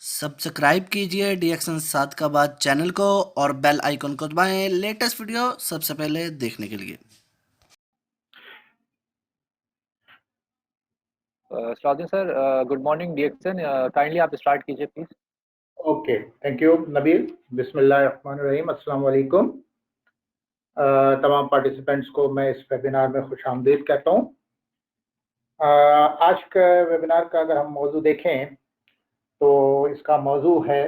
Subscribe कीजिए डीएक्शन 7 का बाद चैनल को और बेल आइकन को दबाएं लेटेस्ट वीडियो सबसे पहले देखने के लिए। सलाउद्दीन सर, गुड मॉर्निंग डीएक्सन। काइंडली आप स्टार्ट कीजिए please. Okay, thank you Nabeel. बिस्मिल्लाहिर्रहमानिर्रहीम। अस्सलाम वालेकुम। तमाम पार्टिसिपेंट्स को मैं इस वेबिनार में खुश आमदीद कहता हूँ। आज का वेबिनार का अगर हम मौजू देखें तो इसका मौजू है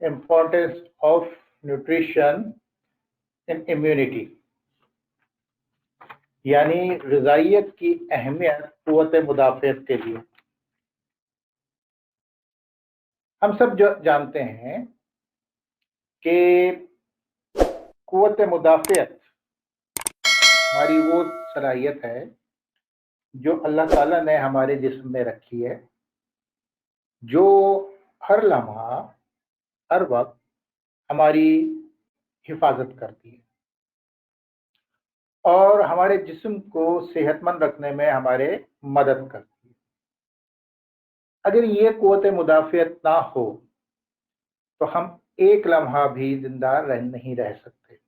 importance of nutrition in immunity, यानी ग़िज़ाइयत की अहमियत क़ुव्वत मुदाफ़ियत के लिए। हम सब जानते हैं कि क़ुव्वत मुदाफ़ियत हमारी वो सलाहियत है जो अल्लाह ताला ने हमारे जिस्म में रखी है, जो हर लम्हा हर वक्त हमारी हिफाजत करती है और हमारे जिस्म को सेहतमंद रखने में हमारे मदद करती है। अगर ये क़ुव्वत मुदाफ़ियत ना हो तो हम एक लम्हा भी जिंदा नहीं रह सकते।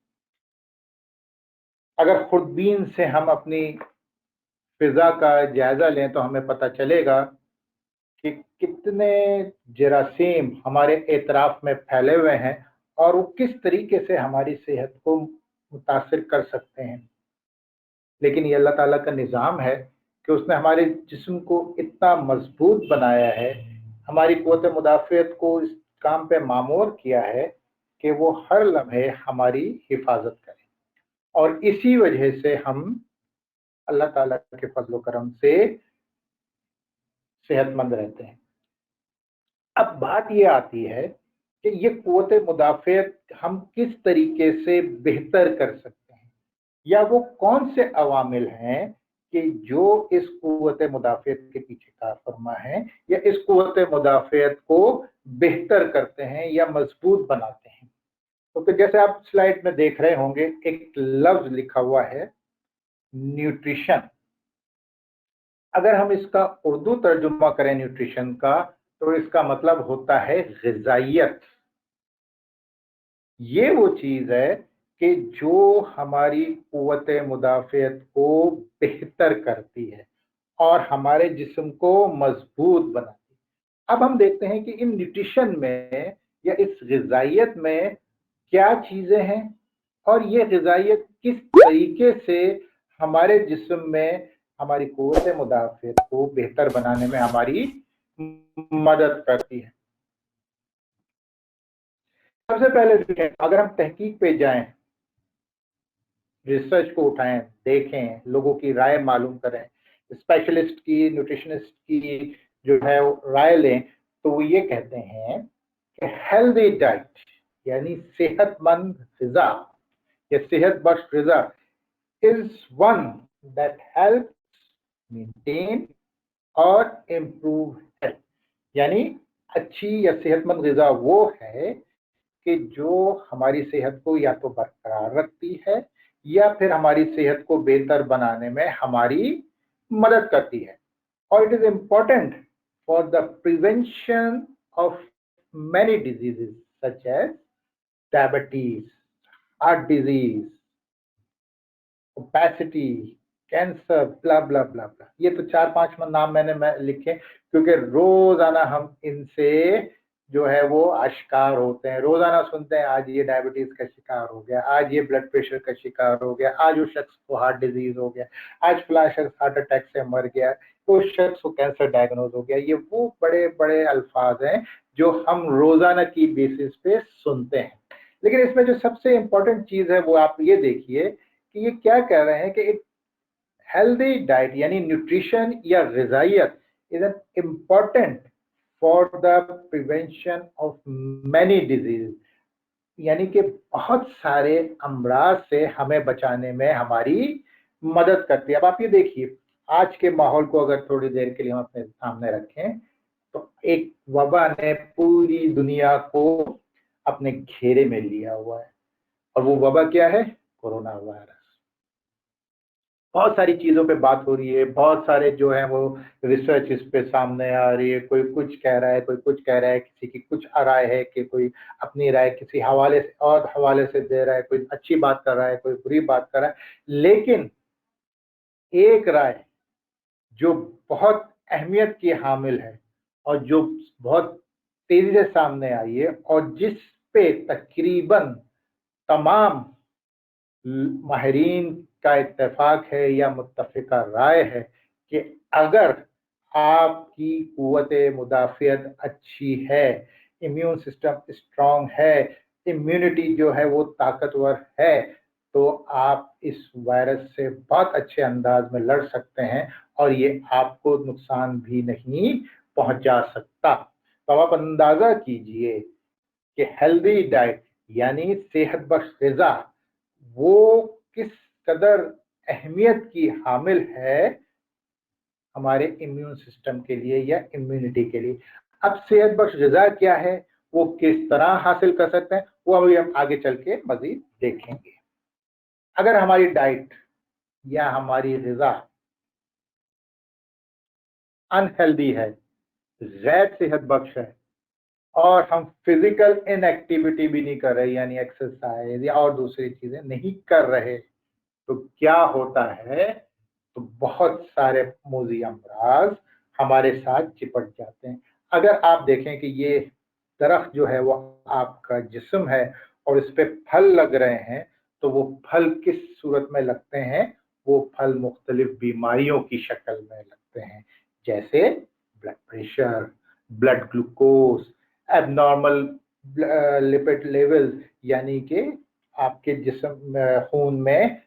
अगर खुर्दबीन से हम अपनी फ़िज़ा का जायज़ा लें तो हमें पता चलेगा कि कितने जरासीम हमारे एतराफ़ में फैले हुए हैं और वो किस तरीके से हमारी सेहत को मुतासिर कर सकते हैं। लेकिन ये अल्लाह ताला का निज़ाम है कि उसने हमारे जिस्म को इतना मजबूत बनाया है, हमारी क़ुव्वत मुदाफ़ियत को इस काम पे मामूर किया है कि वो हर लम्हे हमारी हिफाजत करें, और इसी वजह से हम अल्लाह ताला के फज़ल व करम से सेहतमंद रहते हैं। अब बात ये आती है कि ये क़ुव्वत मुदाफ़ियत हम किस तरीके से बेहतर कर सकते हैं, या वो कौन से अवामिल हैं कि जो इस क़ुव्वत मुदाफ़ियत के पीछे कार फरमा है या इस क़ुव्वत मुदाफ़ियत को बेहतर करते हैं या मजबूत बनाते हैं। तो फिर जैसे आप स्लाइड में देख रहे होंगे, एक लफ्ज़ लिखा हुआ है न्यूट्रिशन। अगर हम इसका उर्दू तर्जुमा करें न्यूट्रिशन का, तो इसका मतलब होता है ग़िज़ाइयत। ये वो चीज़ है कि जो हमारी क़ुव्वत मुदाफ़ियत को बेहतर करती है और हमारे जिस्म को मजबूत बनाती है। अब हम देखते हैं कि इन न्यूट्रिशन में या इस ग़िज़ाइयत में क्या चीज़ें हैं और ये ग़िज़ाइयत किस तरीके से हमारे जिस्म में हमारी क़ुव्वत मुदाफ़ियत को बेहतर बनाने में हमारी मदद करती है। सबसे पहले अगर हम तहकीक पे जाएं, रिसर्च को उठाएं, देखें, लोगों की राय मालूम करें, स्पेशलिस्ट की, न्यूट्रिशनिस्ट की जो है राय लें, तो वो ये कहते हैं कि हेल्दी डाइट यानी सेहतमंद ग़िज़ा या सेहत बख्श ग़िज़ा is one that helps maintain और इम्प्रूव हेल्थ। यानी अच्छी या सेहतमंद ग़िज़ा वो है कि जो हमारी सेहत को या तो बरकरार रखती है या फिर हमारी सेहत को बेहतर बनाने में हमारी मदद करती है। और it is important for the prevention of many diseases such as diabetes, heart disease, obesity, cancer, blah blah blah blah. ये तो 4-5 नाम मैंने लिखे क्योंकि रोजाना हम इनसे जो है वो आश्कार होते हैं। रोजाना सुनते हैं आज ये डायबिटीज का शिकार हो गया, आज ये ब्लड प्रेशर का शिकार हो गया, आज उस शख्स को हार्ट डिजीज हो गया, आज फला शख्स हार्ट अटैक से मर गया, उस शख्स को कैंसर डायग्नोज हो गया। ये वो बड़े बड़े अल्फाज हैं जो हम रोजाना की बेसिस पे सुनते हैं। लेकिन इसमें जो सबसे इंपॉर्टेंट चीज है वो आप ये देखिए कि ये क्या कह रहे हैं कि एक हेल्दी डाइट यानी न्यूट्रिशन या ग़िज़ाइयत is an important for the prevention of many disease, यानी कि बहुत सारे अमराज से हमें बचाने में हमारी मदद करती है। अब आप ये देखिए, आज के माहौल को अगर थोड़ी देर के लिए हम अपने सामने रखें तो एक वबा ने पूरी दुनिया को अपने घेरे में लिया हुआ है, और वो वबा क्या है? Corona virus. बहुत सारी चीजों पे बात हो रही है, बहुत सारे जो है वो रिसर्च इस पे सामने आ रही है, कोई कुछ कह रहा है, कोई कुछ कह रहा है, किसी की कुछ राय है कि कोई अपनी राय किसी हवाले से और हवाले से दे रहा है, कोई अच्छी बात कर रहा है, कोई बुरी बात कर रहा है, लेकिन एक राय जो बहुत अहमियत की हामिल है और जो बहुत तेजी से सामने आई है और जिस पे तकरीबन तमाम माहिरीन का इत्तेफाक है या मुत्तफिका राय है कि अगर आपकी कुव्वत मुदाफ़ियत अच्छी है, इम्यून सिस्टम स्ट्रॉन्ग है, इम्यूनिटी जो है वो ताकतवर है, तो आप इस वायरस से बहुत अच्छे अंदाज में लड़ सकते हैं और ये आपको नुकसान भी नहीं पहुंचा सकता। तो आप अंदाजा कीजिए कि हेल्दी डाइट यानी सेहत बख्श ग़िज़ा वो किस कदर अहमियत की हामिल है हमारे इम्यून सिस्टम के लिए या इम्यूनिटी के लिए। अब सेहत बख्श ग़िज़ा क्या है, वो किस तरह हासिल कर सकते हैं, वो अभी हम आगे चल के मज़ीद देखेंगे। अगर हमारी डाइट या हमारी ग़िज़ा अनहेल्दी है, गैर सेहत बख्श है और हम फिजिकल इनएक्टिविटी भी नहीं कर रहे यानी एक्सरसाइज या और दूसरी चीजें नहीं कर रहे, तो क्या होता है, तो बहुत सारे मोज़ी अमराज हमारे साथ चिपट जाते हैं। अगर आप देखें कि ये दरख्त जो है वो आपका जिस्म है और इस पे फल लग रहे हैं, तो वो फल किस सूरत में लगते हैं, वो फल मुख्तलिफ बीमारियों की शक्ल में लगते हैं, जैसे blood pressure, blood glucose, abnormal lipid level यानी कि आपके जिस्म खून में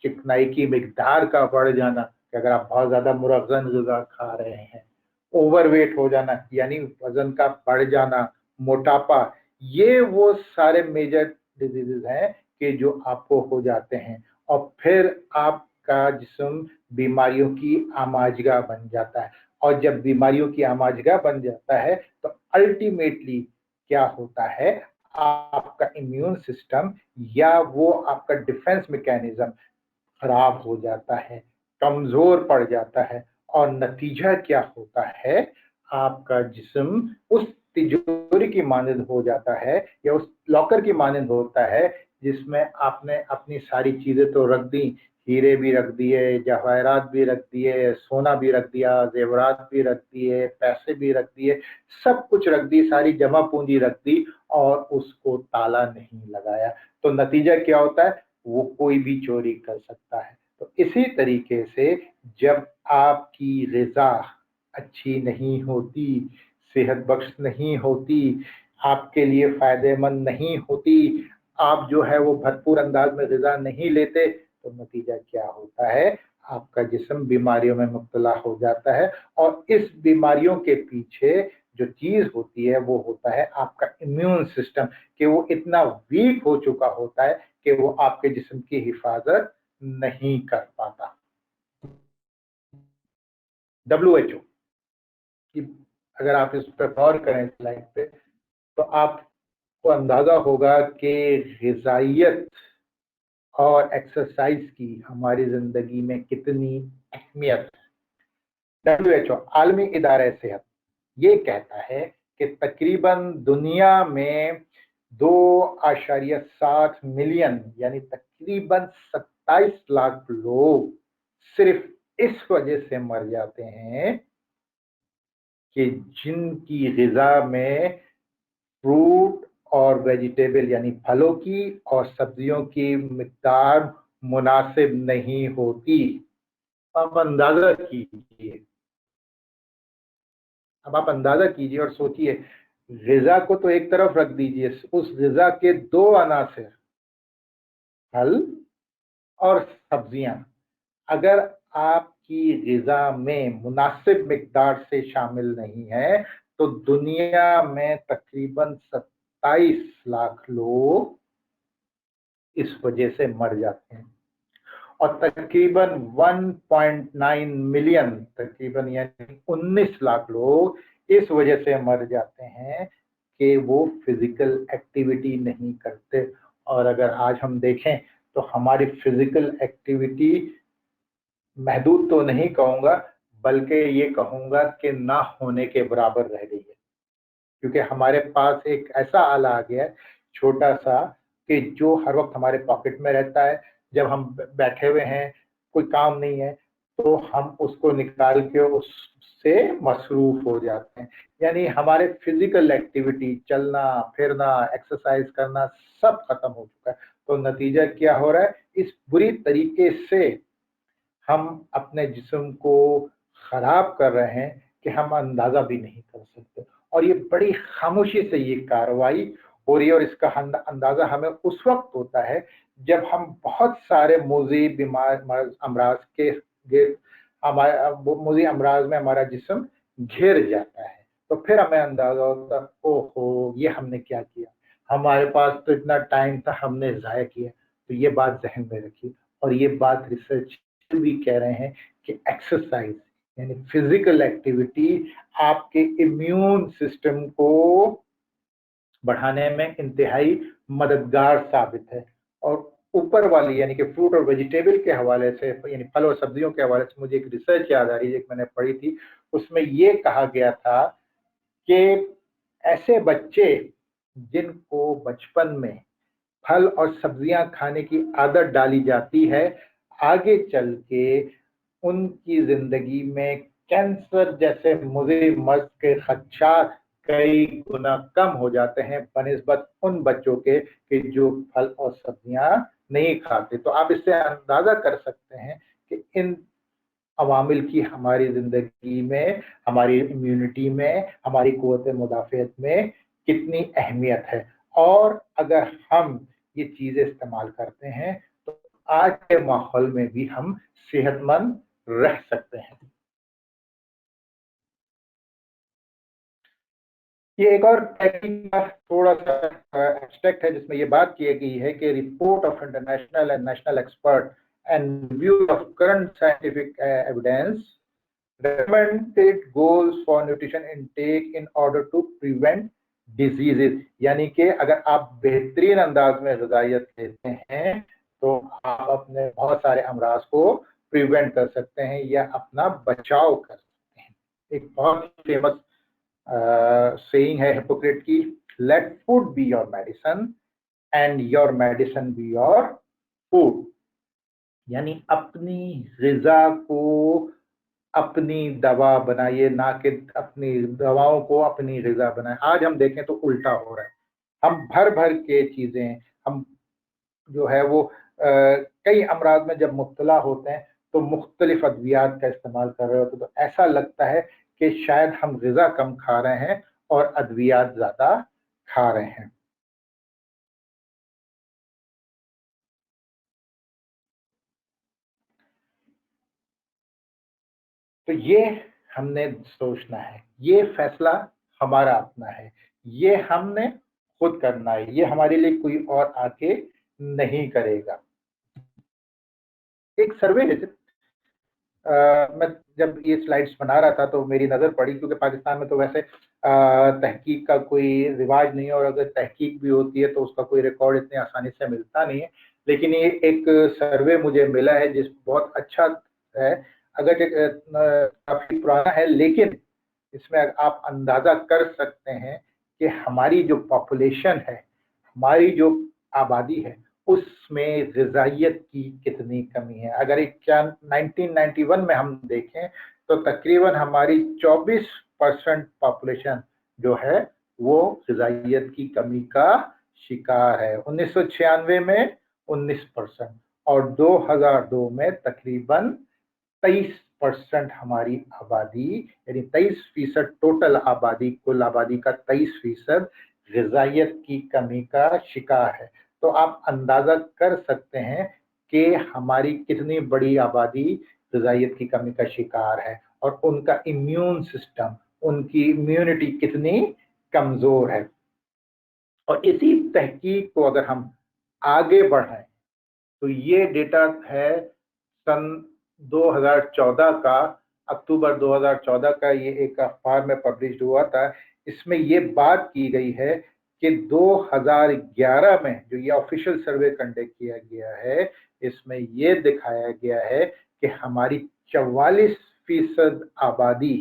चिकनाई की मिकदार का बढ़ जाना, कि अगर आप बहुत ज्यादा मुरगन ग़िज़ा खा रहे हैं, ओवरवेट हो जाना यानी वजन का बढ़ जाना, मोटापा, ये वो सारे मेजर डिजीजेज हैं कि जो आपको हो जाते हैं और फिर आपका जिस्म बीमारियों की आमाजगाह बन जाता है। और जब बीमारियों की आमाजगाह बन जाता है तो अल्टीमेटली क्या होता है, आपका इम्यून सिस्टम या वो आपका डिफेंस मैकेनिज्म खराब हो जाता है, कमजोर पड़ जाता है और नतीजा क्या होता है, आपका जिस्म उस तिजोरी की मानंद हो जाता है या उस लॉकर की मानंद होता है जिसमें आपने अपनी सारी चीजें तो रख दी, हीरे भी रख दिए, जवाहरात भी रख दिए, सोना भी रख दिया, जेवरात भी रख दिए, पैसे भी रख दिए, सब कुछ रख दी, सारी जमा पूंजी रख दी और उसको ताला नहीं लगाया, तो नतीजा क्या होता है, वो कोई भी चोरी कर सकता है। तो इसी तरीके से जब आपकी ग़िज़ा अच्छी नहीं होती, सेहत बख्श नहीं होती, आपके लिए फायदेमंद नहीं होती, आप जो है वो भरपूर अंदाज में ग़िज़ा नहीं लेते, तो नतीजा क्या होता है, आपका जिस्म बीमारियों में मुब्तला हो जाता है और इस बीमारियों के पीछे जो चीज होती है वो होता है आपका इम्यून सिस्टम, कि वो इतना वीक हो चुका होता है कि वो आपके जिस्म की हिफाजत नहीं कर पाता। WHO की अगर आप इस पर गौर करें स्लाइड पे, तो आपको अंदाजा होगा कि ग़िज़ाइयत और एक्सरसाइज की हमारी जिंदगी में कितनी अहमियत है। WHO आलमी इदारा सेहत ये कहता है कि तकरीबन दुनिया में 2.7 मिलियन यानी तकरीबन 27 लाख लोग सिर्फ इस वजह से मर जाते हैं कि जिनकी ग़िज़ा में फ्रूट और वेजिटेबल यानी फलों की और सब्जियों की मिक़दार मुनासिब नहीं होती। अब अंदाजा कीजिए, अब आप अंदाजा कीजिए और सोचिए, ग़िज़ा को तो एक तरफ रख दीजिए, उस ग़िज़ा के 2 अनासिर फल और सब्जियां अगर आपकी ग़िज़ा में मुनासिब मिक़दार से शामिल नहीं है, तो दुनिया में तकरीबन 27 लाख लोग इस वजह से मर जाते हैं और तकरीबन 1.9 मिलियन तकरीबन यानी 19 लाख लोग इस वजह से मर जाते हैं कि वो फिजिकल एक्टिविटी नहीं करते। और अगर आज हम देखें तो हमारी फिजिकल एक्टिविटी महदूद तो नहीं कहूँगा, बल्कि ये कहूँगा कि ना होने के बराबर रह गई है, क्योंकि हमारे पास एक ऐसा आला आ गया है छोटा सा कि जो हर वक्त हमारे पॉकेट में रहता है। जब हम बैठे हुए हैं, कोई काम नहीं है, तो हम उसको निकाल के उससे मसरूफ हो जाते हैं। यानी हमारे फिजिकल एक्टिविटी, चलना फिरना, एक्सरसाइज करना, सब खत्म हो चुका है। तो नतीजा क्या हो रहा है, इस बुरी तरीके से हम अपने जिस्म को खराब कर रहे हैं कि हम अंदाजा भी नहीं कर सकते। और ये बड़ी खामोशी से ये कार्रवाई हो रही है, और इसका अंदाजा हमें उस वक्त होता है जब हम बहुत सारे मोजी अमराज के मोजी अमराज में हमारा जिस्म घिर जाता है। तो फिर हमें अंदाजा होता है, ओहो ये हमने क्या किया, हमारे पास तो इतना टाइम था, हमने ज़ाया किया। तो ये बात जहन में रखिए। और ये बात रिसर्च भी कह रहे हैं कि एक्सरसाइज यानी फिजिकल एक्टिविटी आपके इम्यून सिस्टम को बढ़ाने में इंतहाई मददगार साबित है। और ऊपर वाली यानी कि फ्रूट और वेजिटेबल के हवाले से, यानी फल और सब्जियों के हवाले से मुझे एक रिसर्च याद आ रही है, एक मैंने पढ़ी थी। उसमें ये कहा गया था कि ऐसे बच्चे जिनको बचपन में फल और सब्जियां खाने की आदत डाली जाती है, आगे चल के उनकी जिंदगी में कैंसर जैसे मुज़र मर्ज के खदशात कई गुना कम हो जाते हैं बनिस्बत उन बच्चों के कि जो फल और सब्जियां नहीं खाते। तो आप इससे अंदाजा कर सकते हैं कि इन अवामिल की हमारी जिंदगी में, हमारी इम्यूनिटी में, हमारी कुव्वत मुदाफ़ियत में कितनी अहमियत है। और अगर हम ये चीजें इस्तेमाल करते हैं तो आज के माहौल में भी हम सेहतमंद रह सकते हैं। ये एक और थोड़ा सा एब्स्ट्रैक्ट है जिसमें ये बात की गई है कि report of international and national expert and view of current scientific evidence recommended goals for nutrition intake in order to prevent diseases। यानी कि अगर आप बेहतरीन अंदाज में ग़िज़ाइयत लेते हैं तो आप अपने बहुत सारे अमराज को प्रिवेंट कर सकते हैं या अपना बचाव कर सकते हैं। एक बहुत फेमस सेइंग है हिपोक्रेट की, let food be your medicine and your medicine be your food. यानी अपनी ग़िज़ा को अपनी दवा बनाइए, ना कि अपनी दवाओं को अपनी ग़िज़ा बनाए। आज हम देखें तो उल्टा हो रहा है। हम भर भर के चीज़ें, हम जो है वो कई अमराज में जब मुब्तला होते हैं तो मुख्तलिफ अद्वियात का इस्तेमाल कर रहे होते, तो ऐसा लगता है कि शायद हम ग़िज़ा कम खा रहे हैं और अद्वियात ज़्यादा खा रहे हैं। तो ये हमने सोचना है, ये फैसला हमारा अपना है, ये हमने खुद करना है, ये हमारे लिए कोई और आके नहीं करेगा। एक सर्वे है, मैं जब ये स्लाइड्स बना रहा था तो मेरी नज़र पड़ी, क्योंकि पाकिस्तान में तो वैसे तहकीक का कोई रिवाज नहीं है, और अगर तहकीक भी होती है तो उसका कोई रिकॉर्ड इतनी आसानी से मिलता नहीं है। लेकिन ये एक सर्वे मुझे मिला है जिस बहुत अच्छा है, अगर काफ़ी पुराना है, लेकिन इसमें आप अंदाज़ा कर सकते हैं कि हमारी जो पॉपुलेशन है, हमारी जो आबादी है, उसमें ग़िज़ाइयत की कितनी कमी है। अगर एक 1991 में हम देखें तो तकरीबन हमारी 24% पॉपुलेशन जो है वो ग़िज़ाइयत की कमी का शिकार है। 1996 में 19% और 2002 में तकरीबन 23% हमारी आबादी, यानी 23% टोटल आबादी, कुल आबादी का 23% ग़िज़ाइयत की कमी का शिकार है। तो आप अंदाज़ा कर सकते हैं कि हमारी कितनी बड़ी आबादी ग़िज़ाइयत की कमी का शिकार है, और उनका इम्यून सिस्टम, उनकी इम्यूनिटी कितनी कमज़ोर है। और इसी तहकीक को अगर हम आगे बढ़ाएं तो ये डेटा है सन 2014 का, अक्टूबर 2014 का, ये एक अखबार में पब्लिश हुआ था। इसमें ये बात की गई है कि 2011 में जो ये ऑफिशियल सर्वे कंडक्ट किया गया है, इसमें ये दिखाया गया है कि हमारी 44% आबादी,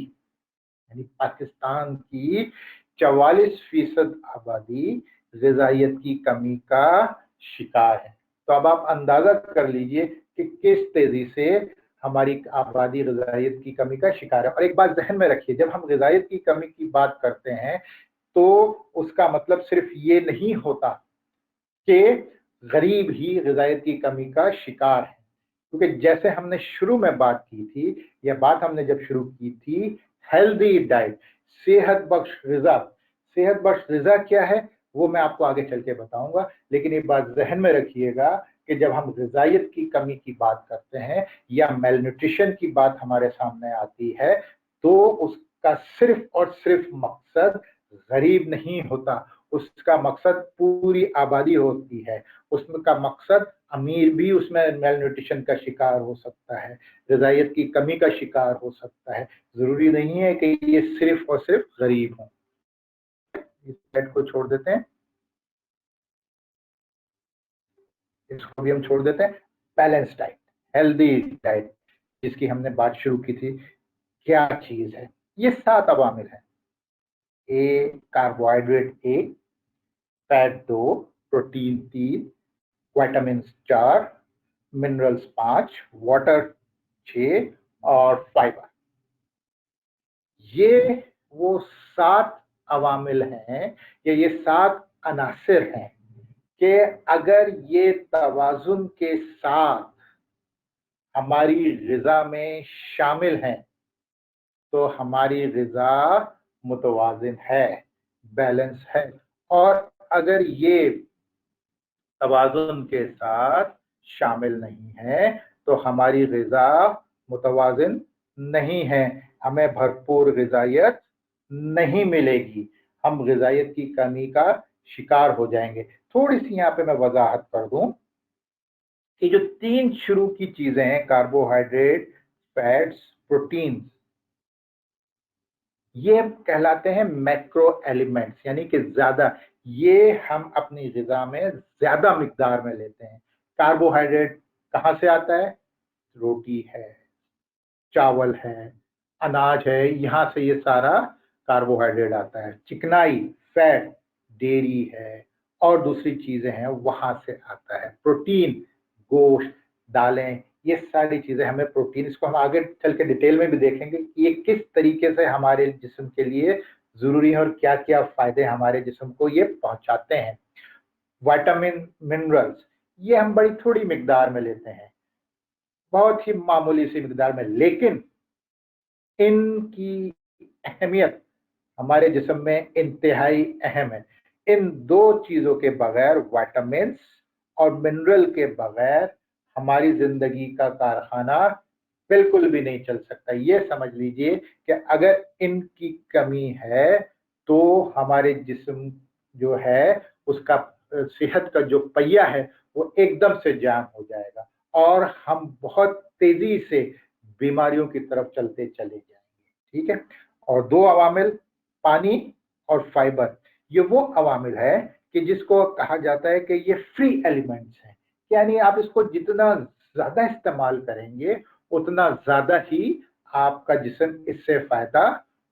यानी पाकिस्तान की 44% आबादी ग़िज़ाइयत की कमी का शिकार है। तो अब आप अंदाजा कर लीजिए कि किस तेजी से हमारी आबादी ग़िज़ाइयत की कमी का शिकार है। और एक बात ज़हन में रखिए, जब हम ग़िज़ाइयत की कमी की बात करते हैं तो उसका मतलब सिर्फ ये नहीं होता कि गरीब ही ग़िज़ाइयत की कमी का शिकार है, क्योंकि जैसे हमने शुरू में बात की थी, यह बात हमने जब शुरू की थी, हेल्दी डाइट, सेहत बख्श ग़िज़ा क्या है वो मैं आपको आगे चल के बताऊंगा। लेकिन एक बात ज़हन में रखिएगा कि जब हम ग़िज़ाइयत की कमी की बात करते हैं या मेल न्यूट्रिशन की बात हमारे सामने आती है, तो उसका सिर्फ और सिर्फ मकसद गरीब नहीं होता, उसका मकसद पूरी आबादी होती है। उसका मकसद अमीर भी उसमें मेल न्यूट्रिशन का शिकार हो सकता है, ग़िज़ाइयत की कमी का शिकार हो सकता है। जरूरी नहीं है कि ये सिर्फ और सिर्फ गरीब हों। इस स्लाइड को छोड़ देते हैं, इसको भी हम छोड़ देते हैं। बैलेंस डाइट, हेल्दी डाइट, जिसकी हमने बात शुरू की थी, क्या चीज है? ये 7 अवामिल है। Carbohydrate 1, fat 2, protein 3, vitamin 4, minerals 5, water 6 और फाइबर। ये वो 7 अवामिल हैं या ये 7 अनासिर हैं कि अगर ये तवाज़ुन के साथ हमारी ग़िज़ा में शामिल हैं तो हमारी ग़िज़ा मुतवाज़िन है, बैलेंस है। और अगर ये तवाज़ुन के साथ शामिल नहीं है तो हमारी ग़िज़ा मुतवाज़िन नहीं है, हमें भरपूर ग़िज़ाइयत नहीं मिलेगी, हम ग़िज़ाइयत की कमी का शिकार हो जाएंगे। थोड़ी सी यहाँ पे मैं वजाहत कर दूं कि जो 3 शुरू की चीजें हैं, कार्बोहाइड्रेट, फैट्स, प्रोटीन, ये कहलाते हैं मैक्रो एलिमेंट्स, यानी कि ज्यादा, ये हम अपनी ग़िज़ा में ज्यादा मिकदार में लेते हैं। कार्बोहाइड्रेट कहाँ से आता है? रोटी है, चावल है, अनाज है, यहाँ से ये सारा कार्बोहाइड्रेट आता है। चिकनाई, फैट, डेयरी है और दूसरी चीजें हैं, वहां से आता है। प्रोटीन, गोश्त, दालें, ये सारी चीजें हमें प्रोटीन, इसको हम आगे चल के डिटेल में भी देखेंगे कि ये किस तरीके से हमारे जिस्म के लिए जरूरी है और क्या क्या फायदे हमारे जिस्म को ये पहुंचाते हैं। विटामिन, मिनरल्स, ये हम बड़ी थोड़ी मिकदार में लेते हैं, बहुत ही मामूली सी मिकदार में, लेकिन इनकी अहमियत हमारे जिस्म में इंतहाई अहम है। इन 2 चीजों के बगैर, विटामिन्स और मिनरल के बगैर, हमारी जिंदगी का कारखाना बिल्कुल भी नहीं चल सकता। ये समझ लीजिए कि अगर इनकी कमी है तो हमारे जिस्म जो है उसका सेहत का जो पहिया है वो एकदम से जाम हो जाएगा और हम बहुत तेजी से बीमारियों की तरफ चलते चले जाएंगे। ठीक है। और 2 अवामिल, पानी और फाइबर, ये वो अवामिल है कि जिसको कहा जाता है कि ये फ्री एलिमेंट्स हैं, यानी आप इसको जितना ज्यादा इस्तेमाल करेंगे उतना ज्यादा ही आपका जिस्म इससे फायदा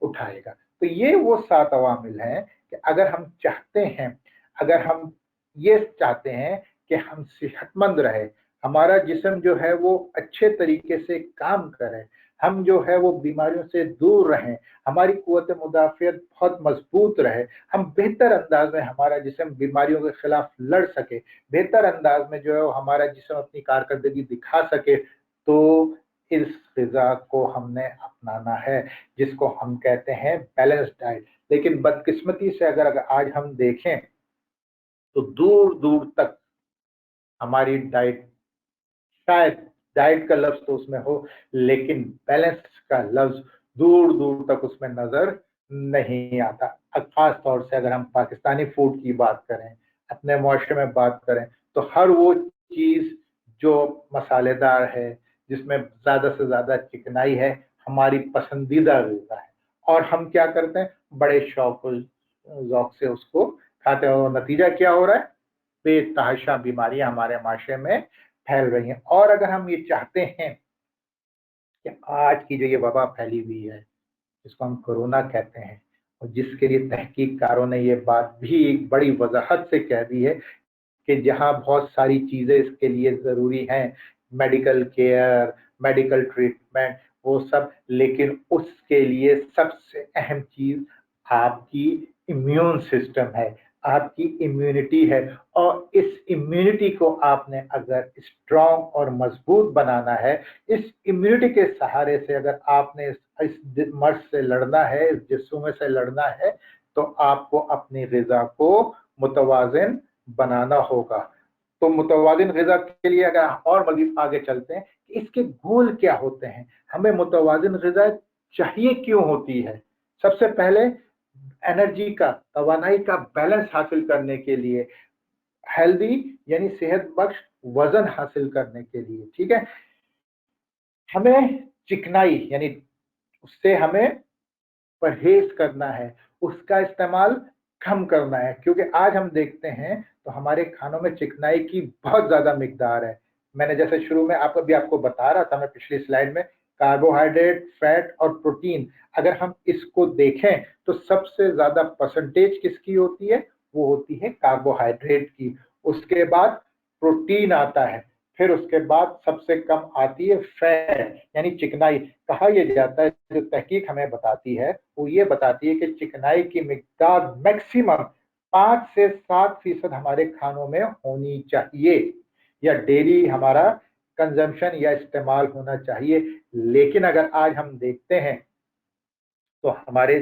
उठाएगा। तो ये वो 7 अवामिल हैं कि अगर हम चाहते हैं, अगर हम ये चाहते हैं कि हम सेहतमंद रहे, हमारा जिस्म जो है वो अच्छे तरीके से काम करे, हम जो है वो बीमारियों से दूर रहें, हमारी कुव्वत मुदाफ़ियत बहुत मजबूत रहे, हम बेहतर अंदाज में हमारा जिस्म बीमारियों के खिलाफ लड़ सके, बेहतर अंदाज में जो है वो हमारा जिस्म अपनी कारकर्दगी दिखा सके, तो इस ग़िज़ा को हमने अपनाना है, जिसको हम कहते हैं बैलेंस डाइट। लेकिन बदकिस्मती से अगर आज हम देखें तो दूर दूर तक हमारी डाइट, शायद डाइट का लफ्ज तो उसमें हो लेकिन बैलेंस का लफ्ज दूर दूर तक उसमें नजर नहीं आता। खास तौर से अगर हम पाकिस्तानी फूड की बात करें, अपने मुआशरे में बात करें, तो हर वो चीज जो मसालेदार है, जिसमें ज्यादा से ज्यादा चिकनाई है, हमारी पसंदीदा ग़िज़ा है और हम क्या करते हैं, बड़े शौक ज़ौक़ से उसको खाते हैं। और नतीजा क्या हो रहा है? बेतहाशा बीमारियां हमारे माशरे में फैल रही हैं। और अगर हम ये चाहते हैं कि आज की जो ये वबा फैली हुई है, जिसको हम कोरोना कहते हैं, और जिसके लिए तहकीककारों ने ये बात भी एक बड़ी वजाहत से कह दी है कि जहां बहुत सारी चीजें इसके लिए जरूरी हैं, मेडिकल केयर, मेडिकल ट्रीटमेंट, वो सब, लेकिन उसके लिए सबसे अहम चीज आपकी इम्यून सिस्टम है, आपकी इम्यूनिटी है। और इस इम्यूनिटी को आपने अगर स्ट्रांग और मजबूत बनाना है, इस इम्यूनिटी के सहारे से अगर आपने इस मर्ज से लड़ना है, इस जिस्म से लड़ना है, तो आपको अपनी ग़िज़ा को मुतवाज़िन बनाना होगा। तो मुतवाज़िन ग़िज़ा के लिए अगर और मज़ीद आगे चलते हैं कि इसके गोल क्या होते हैं, हमें मुतवाज़िन ग़िज़ा चाहिए क्यों होती है। सबसे पहले एनर्जी का, तवानाई का बैलेंस हासिल करने के लिए, हेल्दी यानी सेहत बख्श वजन हासिल करने के लिए, ठीक है। हमें चिकनाई यानी उससे हमें परहेज करना है, उसका इस्तेमाल कम करना है, क्योंकि आज हम देखते हैं तो हमारे खानों में चिकनाई की बहुत ज्यादा मिकदार है। मैंने जैसे शुरू में आपको बता रहा था, मैं पिछली स्लाइड में, कार्बोहाइड्रेट, फैट और प्रोटीन, अगर हम इसको देखें तो सबसे ज्यादा परसेंटेज किसकी होती है, वो होती है कार्बोहाइड्रेट की। उसके बाद प्रोटीन आता है, फिर उसके बाद सबसे कम आती है फैट यानी चिकनाई। कहा यह जाता है, जो तहकीक हमें बताती है वो ये बताती है कि चिकनाई की मिकदार मैक्सिमम 5 से 7% हमारे खानों में होनी चाहिए, या डेली हमारा कंजम्पशन या इस्तेमाल होना चाहिए। लेकिन अगर आज हम देखते हैं तो हमारे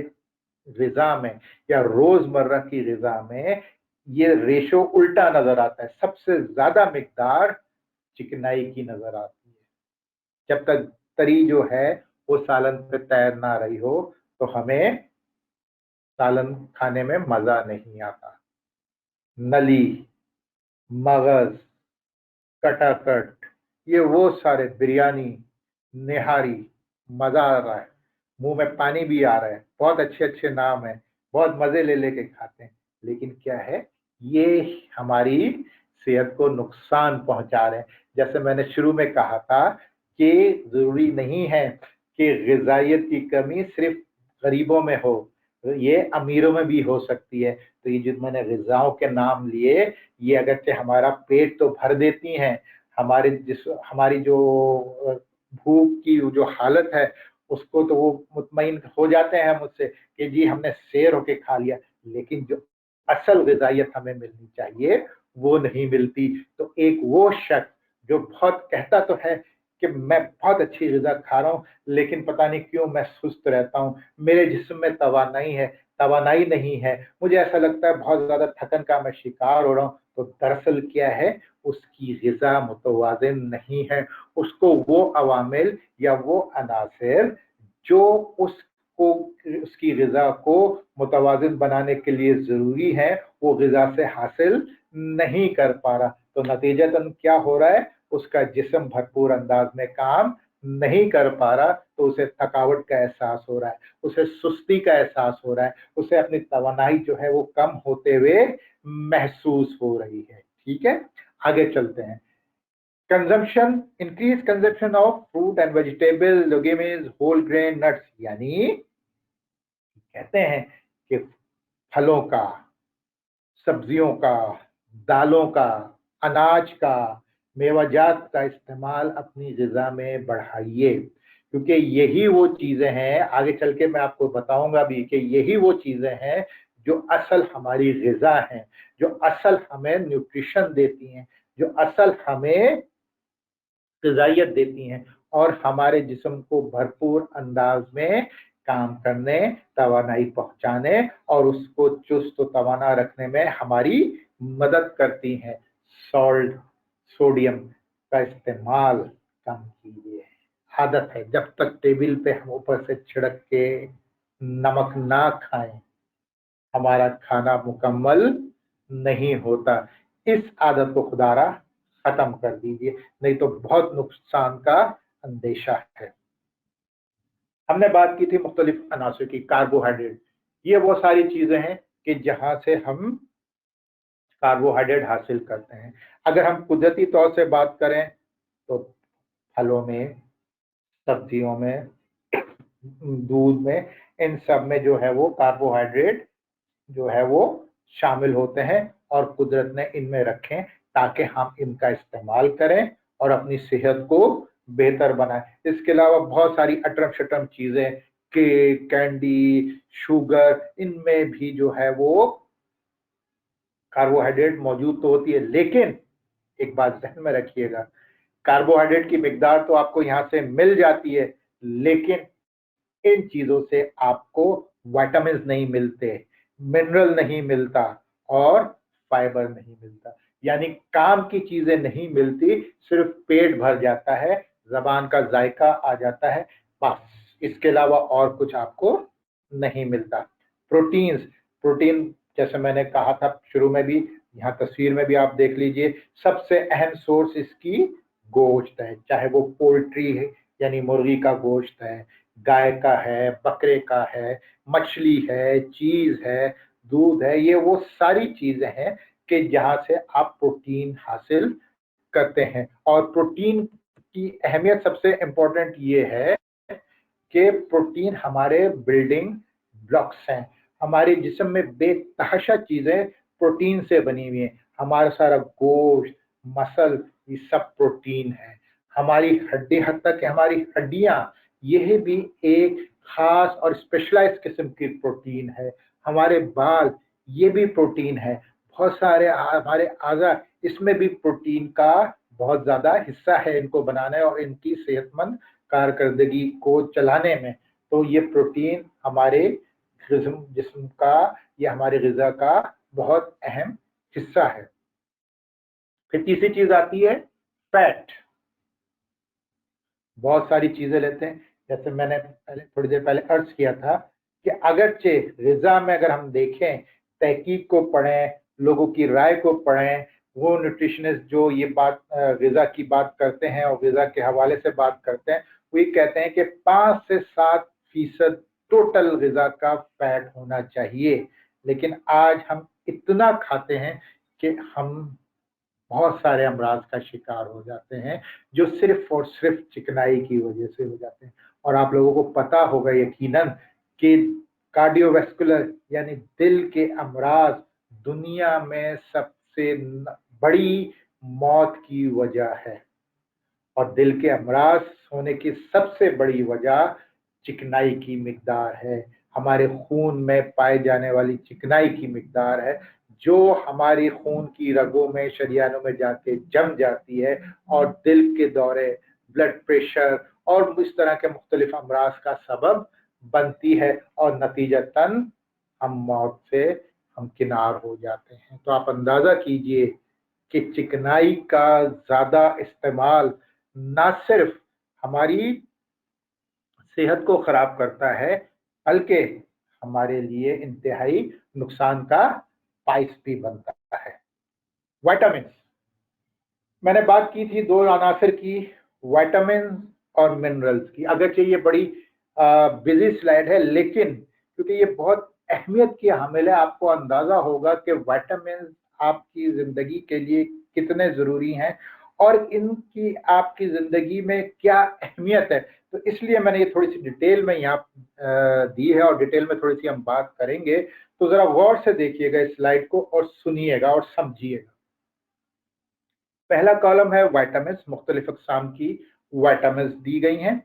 ग़िज़ा में या रोजमर्रा की ग़िज़ा में ये रेशो उल्टा नजर आता है, सबसे ज्यादा मिकदार चिकनाई की नजर आती है। जब तक तरी जो है वो सालन पे तैर ना रही हो तो हमें सालन खाने में मजा नहीं आता। नली, मगज, कटाकट, ये वो सारे, बिरयानी, निहारी, मजा आ रहा है, मुंह में पानी भी आ रहा है, बहुत अच्छे अच्छे नाम है, बहुत मजे ले लेके खाते हैं, लेकिन क्या है, ये हमारी सेहत को नुकसान पहुंचा रहे हैं। जैसे मैंने शुरू में कहा था कि जरूरी नहीं है कि ग़िज़ाइयत की कमी सिर्फ गरीबों में हो, ये अमीरों में भी हो सकती है। तो ये जो मैंने ग़िज़ाओं के नाम लिए, ये अगरचे हमारा पेट तो भर देती हैं, हमारी जो भूख की जो हालत है उसको तो वो मुतमईन हो जाते हैं मुझसे कि जी हमने सैर होके खा लिया, लेकिन जो असल ग़िज़ाइयत हमें मिलनी चाहिए वो नहीं मिलती। तो एक वो शख्स जो बहुत कहता तो है कि मैं बहुत अच्छी ग़िज़ा खा रहा हूँ, लेकिन पता नहीं क्यों मैं सुस्त रहता हूँ, मेरे जिस्म में तवानाई नहीं है, मुझे ऐसा लगता है बहुत ज्यादा थकन का मैं शिकार हो रहा हूँ। तो दरअसल क्या है, उसकी ग़िज़ा मुतवाज़िन नहीं है। उसको वो अवामिल या वो अनासिर जो उसको, उसकी ग़िज़ा को मुतवाज़िन बनाने के लिए जरूरी है, वो ग़िज़ा से हासिल नहीं कर पा रहा। तो नतीजतन क्या हो रहा है, उसका जिस्म भरपूर अंदाज में काम नहीं कर पा रहा, तो उसे थकावट का एहसास हो रहा है, उसे सुस्ती का एहसास हो रहा है, उसे अपनी तवानाई जो है वो कम होते हुए महसूस हो रही है। ठीक है, आगे चलते हैं। Consumption, increase consumption of fruit and vegetable, legumes, whole grain, nuts, यानी कहते हैं कि फलों का, सब्जियों का, दालों का, अनाज का, मेवाजात का इस्तेमाल अपनी ग़िज़ा में बढ़ाइए, क्योंकि यही वो चीज़ें हैं, आगे चल के मैं आपको बताऊंगा भी कि यही वो चीज़ें हैं जो असल हमारी ग़िज़ा हैं, जो असल हमें न्यूट्रिशन देती हैं, जो असल हमें ग़िज़ाइयत देती हैं और हमारे जिस्म को भरपूर अंदाज में काम करने, तवानाई पहुंचाने और उसको चुस्त तवाना रखने में हमारी मदद करती हैं। सॉल्ट, सोडियम का इस्तेमाल कम कीजिए। आदत है, जब तक टेबल पे हम ऊपर से छिड़क के नमक ना खाएं, हमारा खाना मुकम्मल नहीं होता। इस आदत को खुदारा खत्म कर दीजिए, नहीं तो बहुत नुकसान का अंदेशा है। हमने बात की थी मुख्तलिफ अनासर की, कार्बोहाइड्रेट, ये वो सारी चीजें हैं कि जहां से हम कार्बोहाइड्रेट हासिल करते हैं। अगर हम कुदरती तौर से बात करें तो फलों में, सब्जियों में, दूध में, इन सब में जो है वो कार्बोहाइड्रेट जो है वो शामिल होते हैं और कुदरत ने इनमें रखे ताकि हम इनका इस्तेमाल करें और अपनी सेहत को बेहतर बनाएं। इसके अलावा बहुत सारी अटरम शटरम चीजें, केक, कैंडी, शुगर, इनमें भी जो है वो कार्बोहाइड्रेट मौजूद तो होती है, लेकिन एक बात ध्यान में रखिएगा, कार्बोहाइड्रेट की मिकदार तो आपको यहाँ से मिल जाती है, लेकिन इन चीजों से आपको विटामिन नहीं मिलते, मिनरल नहीं मिलता और फाइबर नहीं मिलता, यानी काम की चीजें नहीं मिलती, सिर्फ पेट भर जाता है, जबान का जायका आ जाता है, बस। इसके अलावा और कुछ आपको नहीं मिलता। प्रोटीन जैसे मैंने कहा था शुरू में भी, यहाँ तस्वीर में भी आप देख लीजिए, सबसे अहम सोर्स इसकी गोश्त है, चाहे वो पोल्ट्री है यानी मुर्गी का गोश्त है, गाय का है, बकरे का है, मछली है, चीज है, दूध है, ये वो सारी चीजें हैं कि जहां से आप प्रोटीन हासिल करते हैं। और प्रोटीन की अहमियत सबसे इम्पोर्टेंट ये है कि प्रोटीन हमारे बिल्डिंग ब्लॉक्स हैं। हमारे जिस्म में बेतहाशा चीजें प्रोटीन से बनी हुई हैं। हमारा सारा गोश्त, मसल, ये सब प्रोटीन है। हमारी हड्डी, हद तक हमारी हड्डियां, यह भी एक खास और स्पेशलाइज्ड किस्म की प्रोटीन है। हमारे बाल, ये भी प्रोटीन है। बहुत सारे हमारे आज़ा, इसमें भी प्रोटीन का बहुत ज्यादा हिस्सा है इनको बनाने और इनकी सेहतमंद कारकर्दगी को चलाने में। तो ये प्रोटीन हमारे जिस्म का, ये हमारे ग़िज़ा का बहुत अहम हिस्सा है। फिर तीसरी चीज आती है फैट। बहुत सारी चीजें लेते हैं, जैसे मैंने थोड़ी देर पहले अर्ज किया था कि अगरचे ग़िज़ा में अगर हम देखें, तहकीक को पढ़ें, लोगों की राय को पढ़ें, वो न्यूट्रिशनिस्ट जो ये बात ग़िज़ा की बात करते हैं और ग़िज़ा के हवाले से बात करते हैं, वो ये कहते हैं कि 5 से 7% टोटल ग़िज़ा का फैट होना चाहिए। लेकिन आज हम इतना खाते हैं कि हम बहुत सारे अमराज का शिकार हो जाते हैं, जो सिर्फ और सिर्फ चिकनाई की वजह से हो जाते हैं। और आप लोगों को पता होगा यकीनन कि कार्डियोवैस्कुलर यानी दिल के अमराज दुनिया में सबसे बड़ी मौत की वजह है, और दिल के अमराज होने की सबसे बड़ी वजह चिकनाई की मिकदार है। हमारे खून में पाए जाने वाली चिकनाई की मिकदार है, जो हमारी खून की रगों में, शरियानों में जाके जम जाती है और दिल के दौरे, ब्लड प्रेशर और इस तरह के मुख्तलिफ अमराज का सबब बनती है, और नतीजतन हम मौत से हमकिनार हो जाते हैं। तो आप अंदाजा कीजिए कि चिकनाई का ज्यादा इस्तेमाल ना सिर्फ हमारी सेहत को खराब करता है, बल्कि हमारे लिए इंतहाई नुकसान का बाइस भी बनता है। विटामिन, मैंने बात की थी दो अनासर की, विटामिन और मिनरल्स की। अगरचे ये बड़ी बिजी स्लाइड है, लेकिन क्योंकि ये बहुत अहमियत की हामिल है, आपको अंदाजा होगा कि विटामिन आपकी जिंदगी के लिए कितने जरूरी हैं और इनकी आपकी जिंदगी में क्या अहमियत है। तो इसलिए मैंने ये थोड़ी सी डिटेल में यहाँ दी है और डिटेल में थोड़ी सी हम बात करेंगे। तो जरा गौर से देखिएगा इस स्लाइड को और सुनिएगा और समझिएगा। पहला कॉलम है विटामिन, मुख्तलिफ अक़साम की विटामिन दी गई हैं।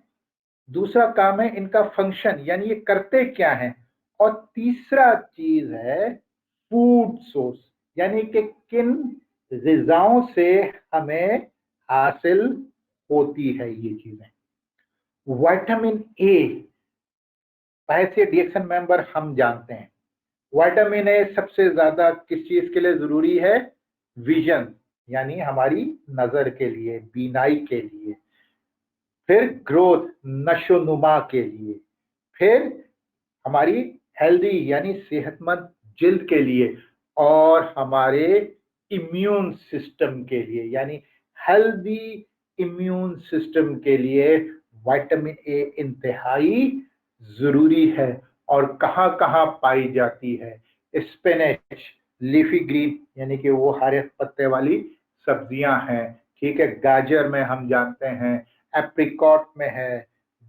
दूसरा काम है इनका फंक्शन, यानी ये करते क्या हैं। और तीसरा चीज है फूड सोर्स, यानी कि किन ग़िज़ाओं से हमें हासिल होती है ये चीजें। विटामिन ए हैसियत रिएक्शन मेंबर हम जानते हैं। विटामिन ए सबसे ज्यादा किस चीज के लिए जरूरी है? विजन, यानी हमारी नजर के लिए, बीनाई के लिए। फिर ग्रोथ, नशोनुमा के लिए। फिर हमारी हेल्दी यानी सेहतमंद जिल्द के लिए, और हमारे इम्यून सिस्टम के लिए यानी हेल्दी इम्यून सिस्टम के लिए विटामिन ए इंतहाई जरूरी है। और कहाँ कहाँ पाई जाती है? स्पिनच, लीफी ग्रीन यानी कि वो हरे पत्ते वाली सब्जियां हैं, ठीक है। गाजर में हम जानते हैं, एप्रिकॉट में है,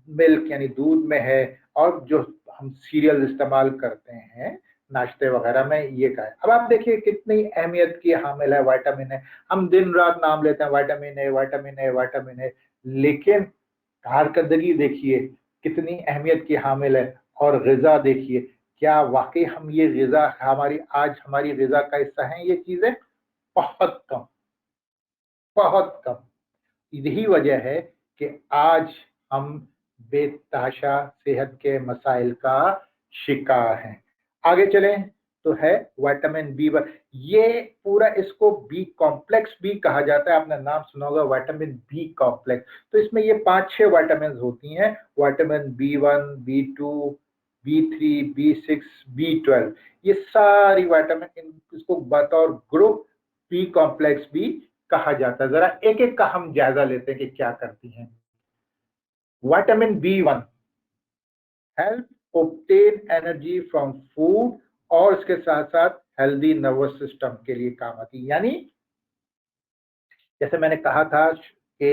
मिल्क यानी दूध में है, और जो हम सीरियल इस्तेमाल करते हैं नाश्ते वगैरह में, ये का है। अब आप देखिए कितनी अहमियत की हामिल है विटामिन ए। हम दिन रात नाम लेते हैं vitamin A, vitamin A, vitamin A, लेकिन कारकर्दगी देखिए कितनी अहमियत की हामिल है। और ग़िज़ा देखिए, क्या वाकई हम ये ग़िज़ा हमारी ग़िज़ा का हिस्सा हैं ये चीजें? बहुत कम, बहुत कम। यही वजह है कि आज हम बेतहाशा सेहत के मसाइल का शिकार हैं। आगे चलें तो है विटामिन बी1। ये पूरा इसको बी कॉम्प्लेक्स भी कहा जाता है, आपने नाम सुना होगा विटामिन बी कॉम्प्लेक्स। तो इसमें ये 5-6 विटामिन होती हैं, vitamin B1, बी2, B3, B6, B12. ये सारी विटामिन इसको बतौर ग्रुप बी कॉम्प्लेक्स भी कहा जाता है। जरा एक एक का हम जायजा लेते हैं कि क्या करती हैं। Vitamin B1 help obtain energy from food, और इसके साथ साथ हेल्दी नर्वस सिस्टम के लिए काम आती है। यानी जैसे मैंने कहा था कि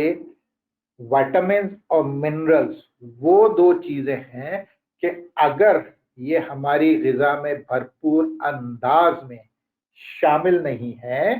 विटामिन और मिनरल्स वो दो चीजें हैं कि अगर ये हमारी ग़िज़ा में भरपूर अंदाज में शामिल नहीं है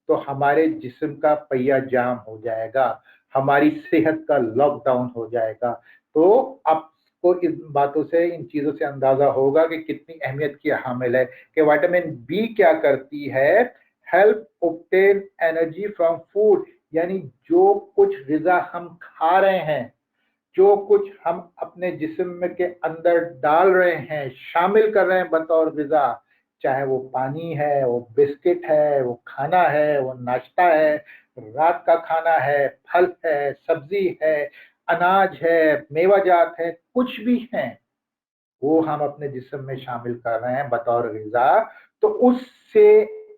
तो हमारे जिस्म का पहिया जाम हो जाएगा, हमारी सेहत का लॉकडाउन हो जाएगा। तो आपको इन बातों से, इन चीजों से अंदाजा होगा कि कितनी अहमियत की हामिल है कि विटामिन बी क्या करती है, help obtain energy from food. यानी जो कुछ ग़िज़ा हम खा रहे हैं, जो कुछ हम अपने जिस्म के अंदर डाल रहे हैं, शामिल कर रहे हैं बतौर ग़िज़ा, चाहे वो पानी है, वो बिस्किट है, वो खाना है, वो नाश्ता है, रात का खाना है, फल है, सब्जी है, अनाज है, मेवाजात है, कुछ भी है, वो हम अपने जिस्म में शामिल कर रहे हैं बतौर ग़िज़ा, तो उससे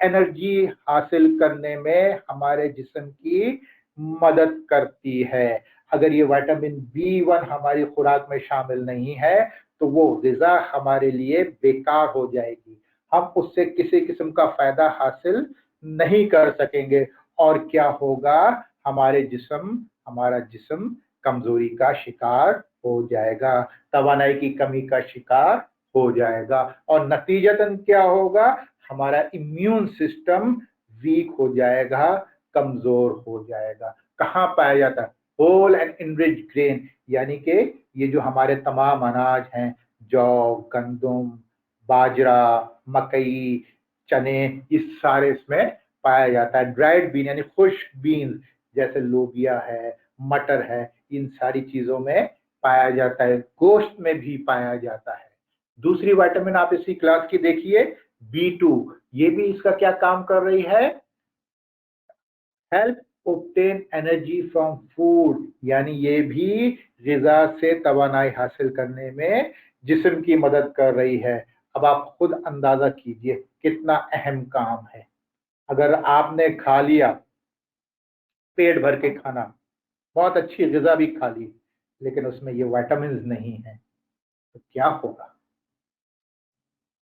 एनर्जी हासिल करने में हमारे जिस्म की मदद करती है। अगर ये विटामिन बी1 हमारी खुराक में शामिल नहीं है तो वो ग़िज़ा हमारे लिए बेकार हो जाएगी, हम उससे किसी किस्म का फायदा हासिल नहीं कर सकेंगे। और क्या होगा, हमारा जिस्म कमजोरी का शिकार हो जाएगा, तवानाई की कमी का शिकार हो जाएगा, और नतीजतन क्या होगा, हमारा इम्यून सिस्टम वीक हो जाएगा, कमजोर हो जाएगा। कहाँ पाया जाता है? होल एंड इनरिच ग्रेन, यानी कि ये जो हमारे तमाम अनाज हैं, जौ, गंदम, बाजरा, मकई, चने, ये सारे इसमें पाया जाता है। ड्राइड बीन यानी खुश्क बीन जैसे लोबिया है, मटर है, इन सारी चीजों में पाया जाता है, गोश्त में भी पाया जाता है। दूसरी विटामिन आप इसी क्लास की देखिए बी2, ये भी इसका क्या काम कर रही है, help obtain energy from food, यानी ये भी ग़िज़ा से तवानाई हासिल करने में जिस्म की मदद कर रही है। अब आप खुद अंदाजा कीजिए कितना अहम काम है। अगर आपने खा लिया पेट भर के खाना, बहुत अच्छी ग़िज़ा भी खा ली, लेकिन उसमें ये विटामिन नहीं है, तो क्या होगा?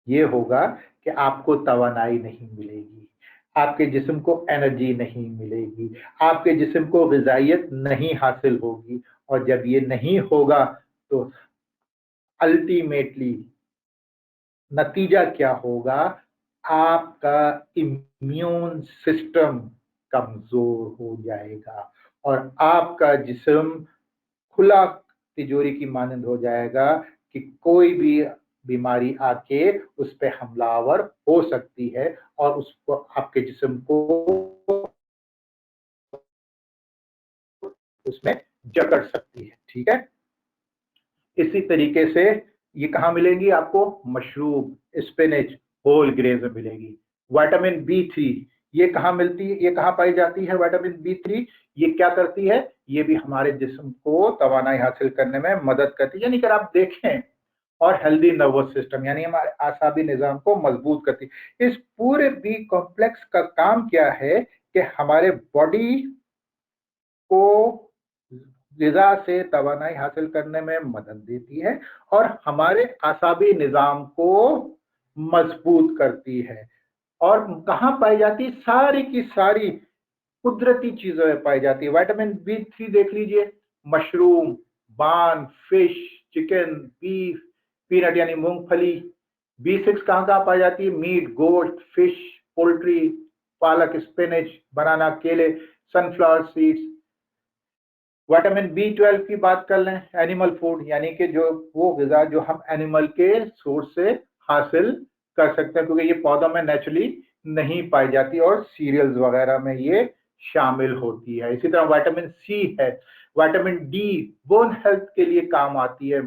ये होगा कि आपको तवानाई नहीं मिलेगी, आपके जिस्म को एनर्जी नहीं मिलेगी, आपके जिस्म को ग़िज़ाइयत नहीं हासिल होगी, और जब ये नहीं होगा तो अल्टीमेटली नतीजा क्या होगा, आपका इम्यून सिस्टम कमजोर हो जाएगा और आपका जिस्म खुला तिजोरी की मानंद हो जाएगा कि कोई भी बीमारी आके उस पे हमलावर हो सकती है और उसको आपके जिस्म को उसमें जकड़ सकती है। ठीक है, इसी तरीके से ये कहाँ मिलेंगी आपको, मशरूम, स्पिनच, होल ग्रेन्स में मिलेगी। विटामिन बी3 ये कहाँ मिलती है, ये कहाँ पाई जाती है विटामिन बी3? ये क्या करती है, ये भी हमारे जिस्म को तवानाई हासिल करने में मदद करती है, यानी कि आप देखें, और हेल्दी नर्वस सिस्टम यानी हमारे आसाबी निजाम को मजबूत करती है। इस पूरे बी कॉम्प्लेक्स का काम क्या है कि हमारे बॉडी को ग़िज़ा से तवानाई हासिल करने में मदद देती है और हमारे आसाबी निजाम को मजबूत करती है। और कहाँ पाई जाती है, सारी की सारी कुदरती चीजों में पाई जाती है। विटामिन बी3 देख लीजिए, मशरूम, बान, फिश, चिकन, बीफ, पीनट यानी मूंगफली। B6 कहाँ कहाँ पाई जाती है? मीट, गोश्त, फिश, पोल्ट्री, पालक, स्पिनच, बनाना, केले, सनफ्लावर सीड्स। विटामिन B12 की बात कर लें, एनिमल फूड यानी कि जो वो ग़िज़ा जो हम एनिमल के सोर्स से हासिल कर सकते हैं, क्योंकि ये पौधों में नेचुरली नहीं पाई जाती और सीरियल्स वगैरह में ये शामिल होती है। इसी तरह विटामिन C है। विटामिन D बोन हेल्थ के लिए काम आती है,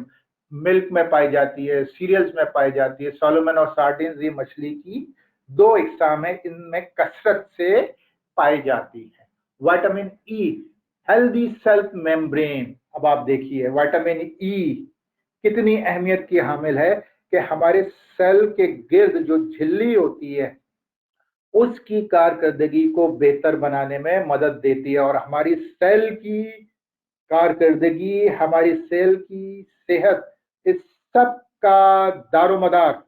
मिल्क में पाई जाती है, सीरियल्स में पाई जाती है। सैल्मन और सार्डिन्स ये मछली की दो इकसाम है, इनमें कसरत से पाई जाती है। Vitamin E healthy self membrane. अब आप देखिए विटामिन E कितनी अहमियत की हामिल है कि हमारे सेल के गिर्द जो झिल्ली होती है उसकी कारकर्दगी को बेहतर बनाने में मदद देती है, और हमारी सेल की कारकर्दगी, हमारी सेल की सेहत, इस सब का दारोमदार,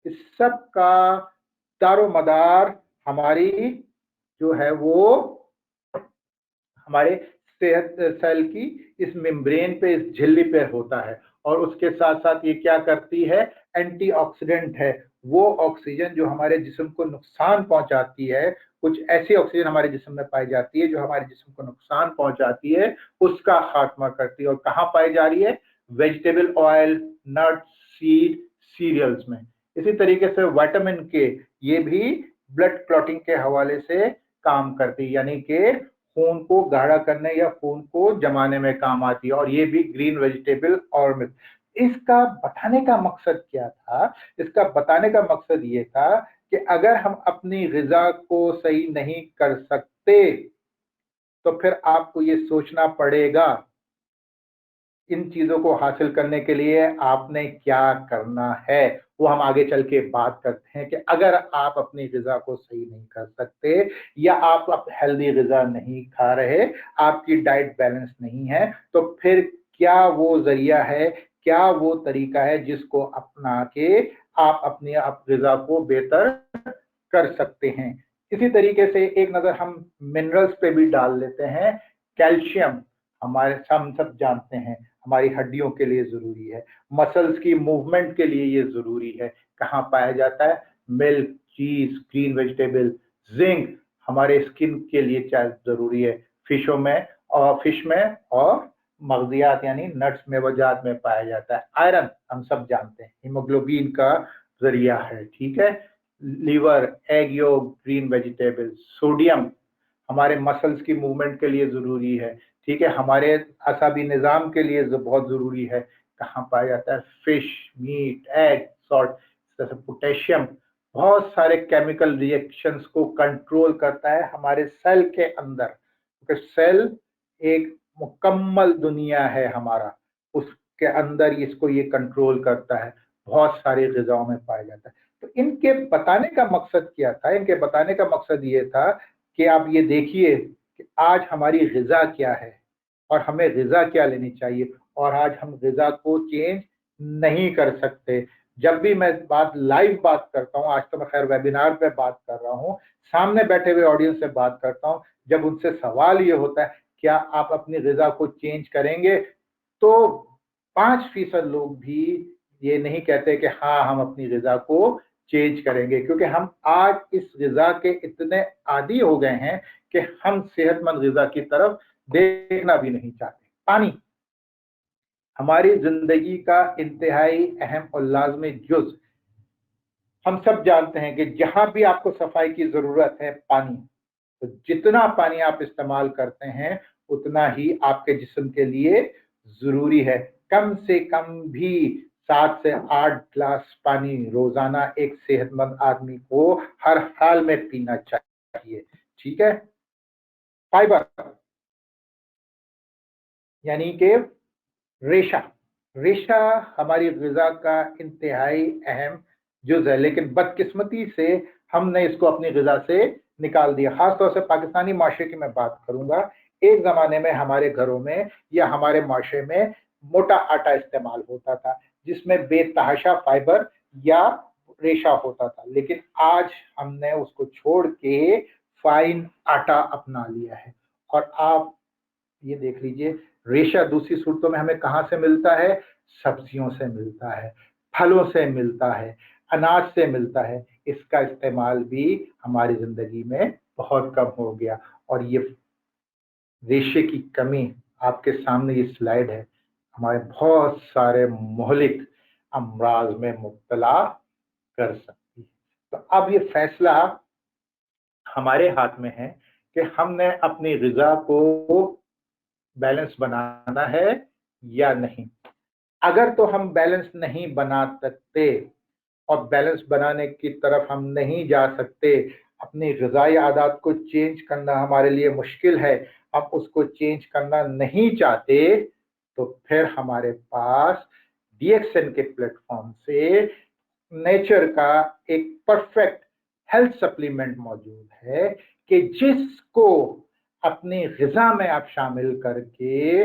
इस सब का दारोमदार हमारी जो है वो हमारे सेहत सेल की इस मेम्ब्रेन पे, इस झिल्ली पे होता है। और उसके साथ साथ ये क्या करती है? एंटीऑक्सीडेंट है। वो ऑक्सीजन जो हमारे जिस्म को नुकसान पहुंचाती है, कुछ ऐसी ऑक्सीजन हमारे जिस्म में पाई जाती है जो हमारे जिस्म को नुकसान पहुंचाती है, उसका खात्मा करती है। और कहाँ पाई जा रही है? Vegetable oil, nuts, seed, cereals में। इसी तरीके से विटामिन के ये भी ब्लड क्लॉटिंग के हवाले से काम करती है, यानी कि खून को गाढ़ा करने या खून को जमाने में काम आती है, और ये भी ग्रीन वेजिटेबल और मिल्क। इसका बताने का मकसद क्या था? इसका बताने का मकसद ये था कि अगर हम अपनी ग़िज़ा को सही नहीं कर सकते तो फिर आपको ये सोचना पड़ेगा इन चीजों को हासिल करने के लिए आपने क्या करना है। वो हम आगे चल के बात करते हैं कि अगर आप अपनी ग़िज़ा को सही नहीं कर सकते या आप हेल्दी ग़िज़ा नहीं खा रहे, आपकी डाइट बैलेंस नहीं है, तो फिर क्या वो जरिया है, क्या वो तरीका है जिसको अपना के आप अपनी ग़िज़ा को बेहतर कर सकते हैं। इसी तरीके से एक नजर हम मिनरल्स पे भी डाल लेते हैं। कैल्शियम हमारे हम सब जानते हैं हमारी हड्डियों के लिए जरूरी है, मसल्स की मूवमेंट के लिए ये जरूरी है। कहाँ पाया जाता है? मिल्क, चीज, ग्रीन वेजिटेबल। जिंक हमारे स्किन के लिए जरूरी है, फिशों में और फिश में, और मगजियात यानी नट्स में वजात में पाया जाता है। आयरन हम सब जानते हैं हीमोग्लोबिन का जरिया है, ठीक है। Liver, egg yolk, green vegetable. Sodium हमारे मसल्स की मूवमेंट के लिए जरूरी है, ठीक है, हमारे असाबी निज़ाम के लिए बहुत जरूरी है। कहाँ पाया जाता है? Fish, meat, egg, salt. जैसे पोटेशियम बहुत सारे केमिकल रिएक्शंस को कंट्रोल करता है हमारे सेल के अंदर, क्योंकि सेल एक मुकम्मल दुनिया है हमारा, उसके अंदर इसको ये कंट्रोल करता है। बहुत सारी ग़िज़ाओं में पाया जाता है। तो इनके बताने का मकसद क्या था? इनके बताने का मकसद ये था कि आप ये देखिए कि आज हमारी ग़िज़ा क्या है और हमें ग़िज़ा क्या लेनी चाहिए, और आज हम ग़िज़ा को चेंज नहीं कर सकते। जब भी मैं लाइव बात करता हूँ, आज तो मैं खैर वेबिनार पे बात कर रहा हूँ, सामने बैठे हुए ऑडियंस से बात करता हूँ, जब उनसे सवाल ये होता है क्या आप अपनी ग़िज़ा को चेंज करेंगे, तो 5% लोग भी ये नहीं कहते कि हाँ हम अपनी ग़िज़ा को चेंज करेंगे, क्योंकि हम आज इस ग़िज़ा के इतने आदी हो गए हैं कि हम सेहतमंद ग़िज़ा की तरफ देखना भी नहीं चाहते। पानी हमारी जिंदगी का इंतहाई अहम और लाजमी जुज़। हम सब जानते हैं कि जहां भी आपको सफाई की जरूरत है पानी, तो जितना पानी आप इस्तेमाल करते हैं उतना ही आपके जिस्म के लिए जरूरी है। कम से कम भी 7 से 8 गिलास पानी रोजाना एक सेहतमंद आदमी को हर हाल में पीना चाहिए, ठीक है। फाइबर यानी कि रेशा, रेशा हमारी ग़िज़ा का इंतहाई अहम जुज़ है, लेकिन बदकिस्मती से हमने इसको अपनी ग़िज़ा से निकाल दिया। खासतौर से पाकिस्तानी माशरे की मैं बात करूंगा। एक ज़माने में हमारे घरों में या हमारे माशरे में मोटा आटा इस्तेमाल होता था जिसमें बेतहाशा फाइबर या रेशा होता था, लेकिन आज हमने उसको छोड़ के फाइन आटा अपना लिया है। और आप ये देख लीजिए रेशा दूसरी सूरतों में हमें कहाँ से मिलता है? सब्जियों से मिलता है, फलों से मिलता है, अनाज से मिलता है। इसका इस्तेमाल भी हमारी जिंदगी में बहुत कम हो गया और ये रेशे की कमी, आपके सामने ये स्लाइड है, हमारे बहुत सारे मोहलिक अमराज में मुब्तला कर सकती है। तो अब ये फैसला हमारे हाथ में है कि हमने अपनी ग़िज़ा को बैलेंस बनाना है या नहीं। अगर तो हम बैलेंस नहीं बना सकते और बैलेंस बनाने की तरफ हम नहीं जा सकते, अपनी ग़िज़ाई आदत को चेंज करना हमारे लिए मुश्किल है, हम उसको चेंज करना नहीं चाहते, तो फिर हमारे पास डीएक्सएन के प्लेटफॉर्म से नेचर का एक परफेक्ट हेल्थ सप्लीमेंट मौजूद है कि जिसको अपनी ग़िज़ा में आप शामिल करके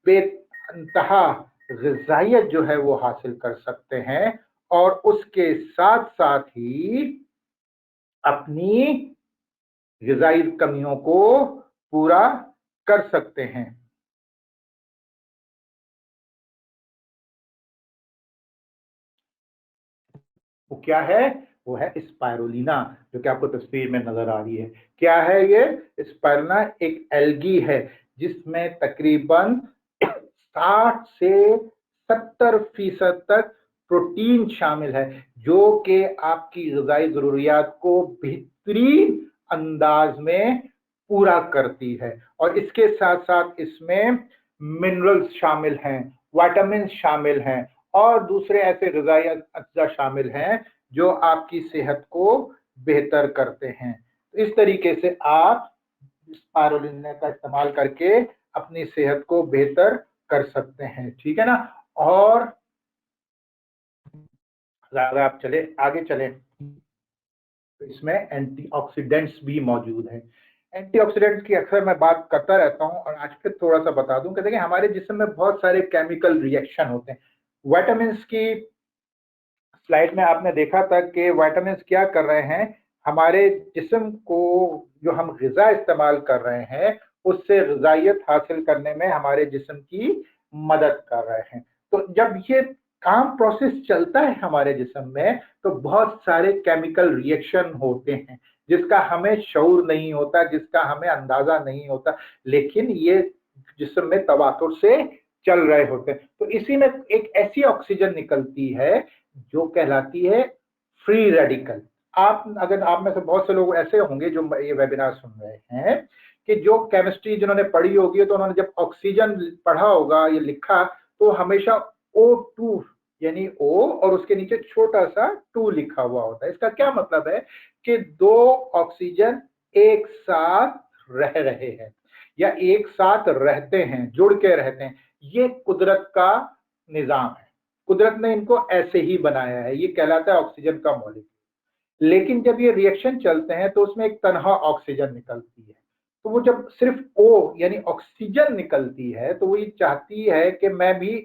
बेइंतहा ग़िज़ाइयत जो है वो हासिल कर सकते हैं और उसके साथ साथ ही अपनी ग़िज़ाई कमियों को पूरा कर सकते हैं। वो क्या है? वो है स्पाइरुलिना, जो कि आपको तस्वीर में नजर आ रही है। क्या है ये? स्पाइरुलिना एक एल्गी है जिसमें तकरीबन 60 से 70% तक प्रोटीन शामिल है, जो कि आपकी ग़िज़ाई ज़रूरियात को बेहतरीन अंदाज में पूरा करती है। और इसके साथ साथ इसमें मिनरल्स शामिल हैं, विटामिन शामिल हैं और दूसरे ऐसे ग़िज़ाई अज्जा शामिल हैं जो आपकी सेहत को बेहतर करते हैं। तो इस तरीके से आप स्पाइरुलिना का इस्तेमाल करके अपनी सेहत को बेहतर कर सकते हैं, ठीक है ना। और अगर आप आगे चलें तो इसमें एंटीऑक्सीडेंट्स भी मौजूद हैं। एंटीऑक्सीडेंट्स की अक्सर मैं बात करता रहता हूं और आज फिर थोड़ा सा बता दूं कि देखिए हमारे जिस्म में बहुत सारे केमिकल रिएक्शन होते हैं। विटामिन की स्लाइड में आपने देखा था कि विटामिन क्या कर रहे हैं, हमारे जिस्म को जो हम ग़िज़ा इस्तेमाल कर रहे हैं उससे ग़िज़ाइयत हासिल करने में हमारे जिस्म की मदद कर रहे हैं। तो जब ये काम प्रोसेस चलता है हमारे जिस्म में तो बहुत सारे केमिकल रिएक्शन होते हैं जिसका हमें शऊर नहीं होता, जिसका हमें अंदाजा नहीं होता, लेकिन ये जिस्म में तवातुर से चल रहे होते हैं। तो इसी में एक ऐसी ऑक्सीजन निकलती है जो कहलाती है फ्री रेडिकल। अगर आप में से बहुत से लोग ऐसे होंगे जो ये वेबिनार सुन रहे हैं कि जो केमिस्ट्री जिन्होंने पढ़ी होगी तो उन्होंने जब ऑक्सीजन पढ़ा होगा, ये लिखा, तो हमेशा O2 यानी O और उसके नीचे छोटा सा 2 लिखा हुआ होता है। इसका क्या मतलब है कि 2 ऑक्सीजन एक साथ रह रहे हैं या एक साथ रहते हैं, जुड़ के रहते हैं। ये कुदरत का निजाम है, कुदरत ने इनको ऐसे ही बनाया है, ये कहलाता है ऑक्सीजन का मॉलिक्यूल। लेकिन जब ये रिएक्शन चलते हैं तो उसमें एक तनहा ऑक्सीजन निकलती है, तो वो जब सिर्फ O यानी ऑक्सीजन निकलती है तो वो ये चाहती है कि मैं भी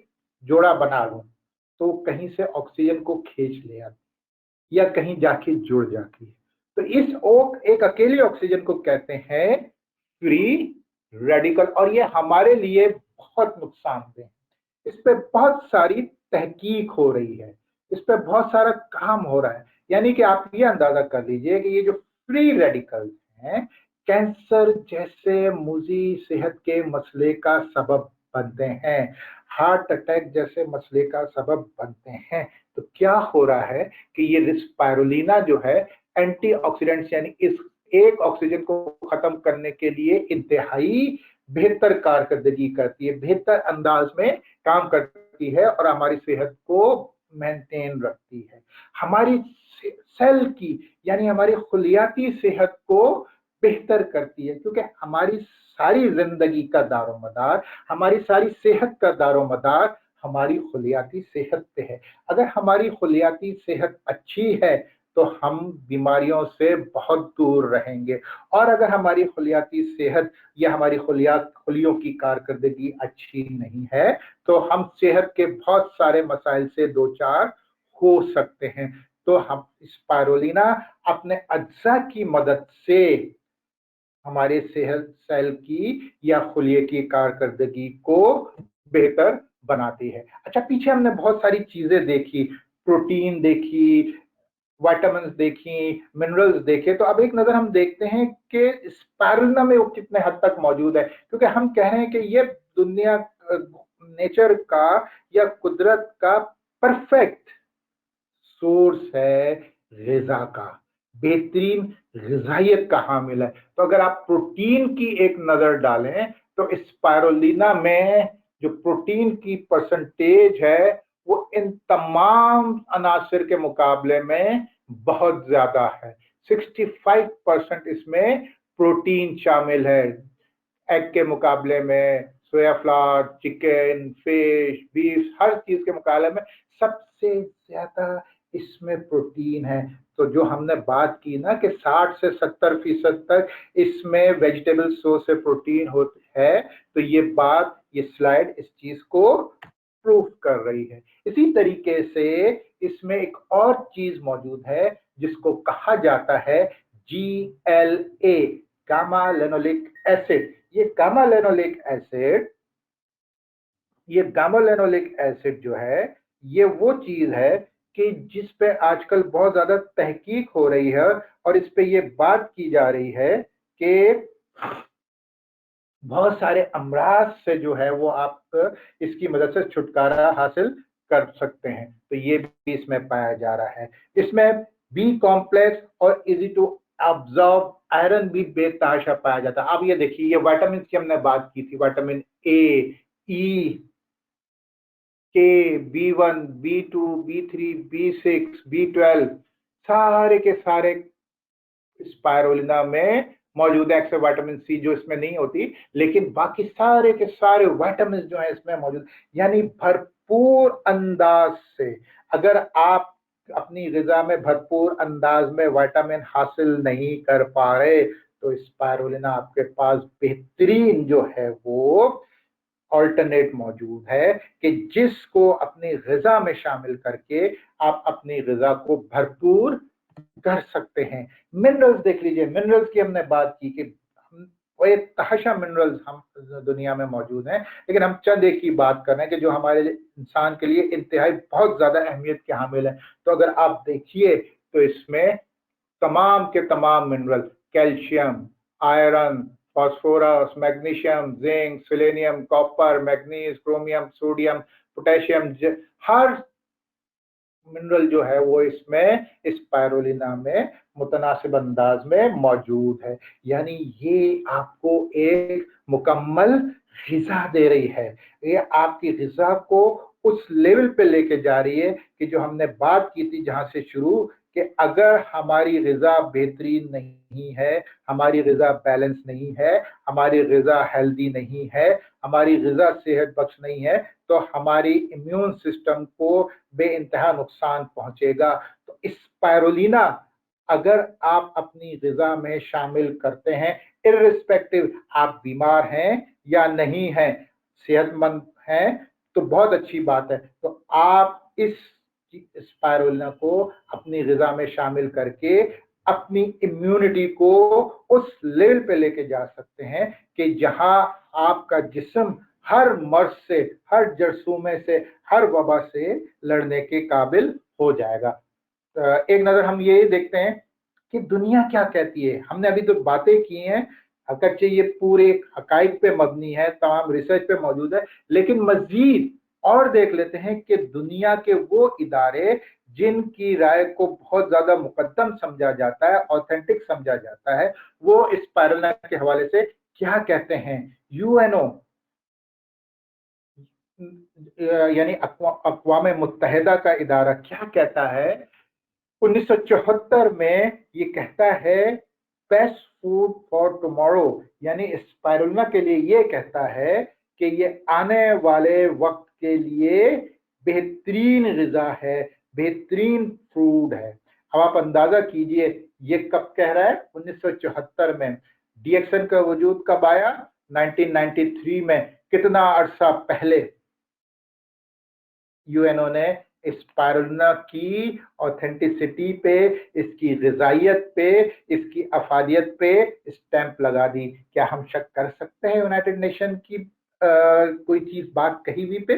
जोड़ा बना लूं, तो कहीं से ऑक्सीजन को खींच ले आती या कहीं जाके जुड़ जाती है। तो इस एक अकेले ऑक्सीजन को कहते हैं फ्री रेडिकल और ये हमारे लिए बहुत नुकसानदेह है। इस पे बहुत सारी तहकीक हो रही है, इस पे बहुत सारा काम हो रहा है। यानी कि आप ये अंदाजा कर लीजिए कि ये जो फ्री रेडिकल्स हैं कैंसर जैसे मुज़ी सेहत के मसले का सबब बनते हैं, हार्ट अटैक जैसे मसले का सबब बनते हैं। तो क्या हो रहा है कि ये स्पाइरुलिना जो है एंटीऑक्सीडेंट्स यानी इस एक ऑक्सीजन को खत्म करने के लिए इंतहाई बेहतर कारकर्दगी करती है, बेहतर अंदाज में काम करती है और हमारी सेहत को मेंटेन रखती है। हमारी सेल की यानी हमारी खुलियाती सेहत को बेहतर करती है, क्योंकि हमारी सारी जिंदगी का दारोमदार, हमारी सारी सेहत का दारोमदार हमारी खुलियाती सेहत पे है। अगर हमारी खुलियाती सेहत अच्छी है तो हम बीमारियों से बहुत दूर रहेंगे और अगर हमारी खुलियाती सेहत या हमारी खुलियों की कारकर्दगी अच्छी नहीं है तो हम सेहत के बहुत सारे मसाइल से दो चार हो सकते हैं। तो हम स्पाइरुलिना अपने अज्जा की मदद से हमारे सेहत सेल की या खुलिये की कारकर्दगी को बेहतर बनाती है। अच्छा, पीछे हमने बहुत सारी चीजें देखी, प्रोटीन देखी, विटामिन्स देखी, मिनरल्स देखे, तो अब एक नजर हम देखते हैं कि स्पाइरुलिना में वो कितने हद तक मौजूद है, क्योंकि हम कह रहे हैं कि ये दुनिया नेचर का या कुदरत का परफेक्ट सोर्स है ग़िज़ा का, बेहतरीन ग़िज़ाइयत का हामिल है। तो अगर आप प्रोटीन की एक नज़र डालें तो स्पाइरुलिना में जो प्रोटीन की परसेंटेज है वो इन तमाम अनासिर के मुकाबले में बहुत ज्यादा है। 65% इसमें प्रोटीन शामिल है। एग के मुकाबले में, सोया फ्लावर, चिकन, फिश, बीफ, हर चीज के मुकाबले में सबसे ज्यादा इसमें प्रोटीन है। तो जो हमने बात की ना कि 60 से 70% तक इसमें वेजिटेबल सोर्स से प्रोटीन होता है, तो ये बात, ये स्लाइड इस चीज को प्रूफ कर रही है। इसी तरीके से इसमें एक और चीज मौजूद है जिसको कहा जाता है GLA, गामा लेनोलिक एसिड। ये गामा लेनोलिक एसिड जो है, ये वो चीज है कि जिस पे आजकल बहुत ज्यादा तहकीक हो रही है और इस पे ये बात की जा रही है कि बहुत सारे अमराज से जो है वो आप इसकी मदद से छुटकारा हासिल कर सकते हैं। तो ये भी इसमें पाया जा रहा है। इसमें बी कॉम्प्लेक्स और इजी टू ऑब्जॉर्ब आयरन भी बेतहाशा पाया जाता है। अब ये देखिए, ये विटामिन की हमने बात की थी, विटामिन ए, ई, के, B1, B2, B3, B6, B12, सारे के सारे स्पाइरुलिना में मौजूद है। एक्सेप्ट विटामिन सी जो इसमें नहीं होती, लेकिन बाकी सारे के सारे विटामिन जो है इसमें मौजूद। यानी भरपूर अंदाज से अगर आप अपनी ग़िज़ा में भरपूर अंदाज में विटामिन हासिल नहीं कर पा रहे तो स्पाइरुलिना आपके पास बेहतरीन जो है वो ऑल्टरनेट मौजूद है कि जिसको अपनी ग़िज़ा में शामिल करके आप अपनी ग़िज़ा को भरपूर कर सकते हैं। मिनरल्स देख लीजिए, मिनरल्स की हमने बात की कि तहशा मिनरल्स हम दुनिया में मौजूद हैं, लेकिन हम चंद एक की बात कर रहे हैं कि जो हमारे इंसान के लिए इंतहाई बहुत ज्यादा अहमियत के हामिल है। तो अगर आप देखिए तो इसमें तमाम के तमाम mineral, calcium, iron, phosphorus, magnesium, zinc, selenium, copper, manganese, chromium, sodium, potassium, हर मिनरल जो है वो इसमें स्पाइरुलिना में मुतनासिब अंदाज में मौजूद है। यानी ये आपको एक मुकम्मल ग़िज़ा दे रही है। ये आपकी ग़िज़ा को उस लेवल पे लेके जा रही है कि जो हमने बात की थी जहां से शुरू, कि अगर हमारी ग़िज़ा बेहतरीन नहीं है, हमारी ग़िज़ा बैलेंस नहीं है, हमारी ग़िज़ा हेल्दी नहीं है, हमारी ग़िज़ा सेहत बख्श नहीं है, तो हमारी इम्यून सिस्टम को बेइंतहा नुकसान पहुंचेगा। तो स्पाइरुलिना अगर आप अपनी ग़िज़ा में शामिल करते हैं, इर्रिस्पेक्टिव आप बीमार हैं या नहीं हैं, सेहतमंद हैं, तो बहुत अच्छी बात है। तो आप इस स्पाइरुलिना को अपनी ग़िज़ा में शामिल करके अपनी इम्यूनिटी को उस लेवल पे लेके जा सकते हैं कि जहां आपका जिस्म हर मर्ज से, हर जरसूमे से, हर वबा से लड़ने के काबिल हो जाएगा। एक नजर हम ये देखते हैं कि दुनिया क्या कहती है। हमने अभी तो बातें की हैं, अगरचे ये पूरे हकाइक पे मबनी है, तमाम रिसर्च पे मौजूद है, लेकिन मजीद और देख लेते हैं कि दुनिया के वो इदारे जिनकी राय को बहुत ज्यादा मुकद्दम समझा जाता है, ऑथेंटिक समझा जाता है, वो स्पाइरुलिना के हवाले से क्या कहते हैं। यूएनओ यानी अक़वाम मुत्तहिदा का इदारा क्या कहता है, 1974 में ये कहता है बेस्ट फूड फॉर टुमारो, यानी स्पाइरुलिना के लिए ये कहता है कि ये आने वाले वक्त के लिए बेहतरीन ग़िज़ा है, बेहतरीन फूड है। अब आप अंदाजा कीजिए ये कब कह रहा है, 1974 में। डीएक्सन का वजूद कब आया, 1993 में। कितना अरसा पहले यूएनओ ने स्पायरुलिना की ऑथेंटिसिटी पे, इसकी ग़िज़ाइयत पे, इसकी अफादियत पे स्टैंप लगा दी। क्या हम शक कर सकते हैं यूनाइटेड नेशन की कोई चीज बात कही हुई पे?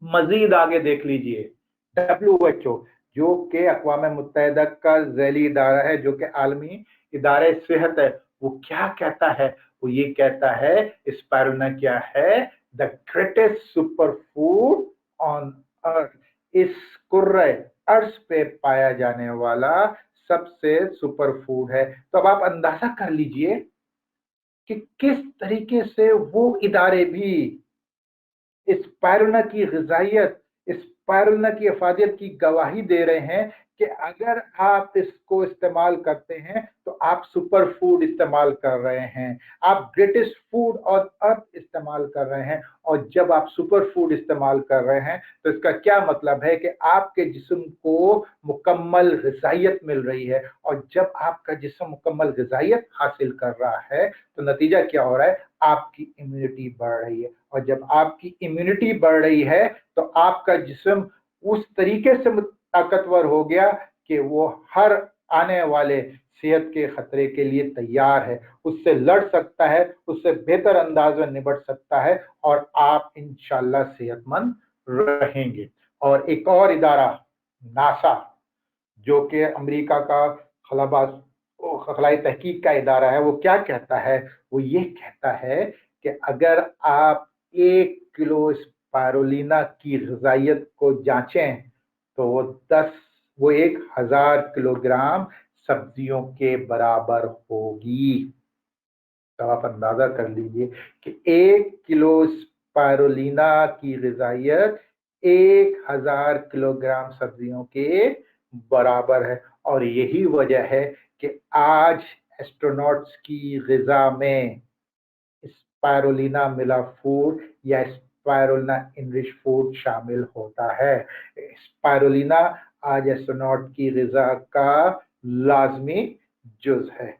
मजीद आगे देख लीजिए, WHO जो कि अक़वाम मुत्तहिदा का ज़ैली इदारा है, जो कि आलमी इदारे सेहत है, वो क्या कहता है? वो ये कहता है स्पायरुलिना क्या है? The greatest super food on earth. इस कुर्रे अर्श पे पाया जाने वाला सबसे सुपर फूड है। तो अब आप अंदाजा कर लीजिए कि किस तरीके से वो इदारे भी स्पायरुलिना की ग़िज़ाइयत, स्पायरुलिना की अफादियत की गवाही दे रहे हैं कि अगर आप इसको इस्तेमाल करते हैं तो आप सुपर फूड इस्तेमाल कर रहे हैं, आप ग्रेटेस्ट फूड ऑन अर्थ इस्तेमाल कर रहे हैं। और जब आप सुपर फूड इस्तेमाल कर रहे हैं तो इसका क्या मतलब है कि आपके जिस्म को मुकम्मल ग़िज़ाइयत मिल रही है। और जब आपका जिस्म मुकम्मल ग़िज़ाइयत हासिल कर रहा है तो नतीजा क्या हो रहा है? आपकी इम्यूनिटी बढ़ रही है। और जब आपकी इम्यूनिटी बढ़ रही है तो आपका जिस्म उस तरीके से ताकतवर हो गया कि वो हर आने वाले सेहत के खतरे के लिए तैयार है, उससे लड़ सकता है, उससे बेहतर अंदाज में निपट सकता है और आप इंशाल्लाह सेहतमंद रहेंगे। और एक और इदारा नासा, जो कि अमेरिका का खलाई तहकीक का इदारा है, वो क्या कहता है? वो ये कहता है कि अगर आप 1 किलो स्पायरुलिना की ग़िज़ाइयत को जांचें तो वो 1000 किलोग्राम सब्जियों के बराबर होगी। तो आप अंदाजा कर लीजिए कि 1 किलो स्पायरुलिना की ग़िज़ाइयत 1000 किलोग्राम सब्जियों के बराबर है। और यही वजह है कि आज एस्ट्रोनॉट्स की ग़िज़ा में स्पायरुलिना मिला फूड या स्पायरुलिना इनरिच फूड शामिल होता है। स्पायरुलिना आज एस्ट्रोनॉट की ग़िज़ा का लाज़मी जुज़ है।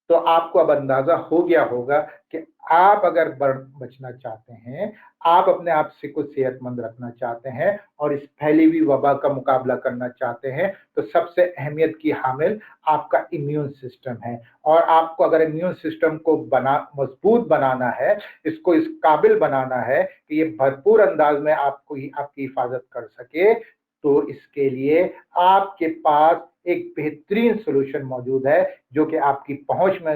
तो आपको अब अंदाजा हो गया होगा कि आप अगर बचना चाहते हैं, आप अपने आप से को सेहतमंद रखना चाहते हैं और इस फैली हुई वबा का मुकाबला करना चाहते हैं, तो सबसे अहमियत की हामिल आपका इम्यून सिस्टम है। और आपको अगर इम्यून सिस्टम को मजबूत बनाना है, इसको इस काबिल बनाना है कि ये भरपूर अंदाज में आपकी हिफाजत कर सके, तो इसके लिए आपके पास एक बेहतरीन सॉल्यूशन मौजूद है जो कि आपकी पहुंच में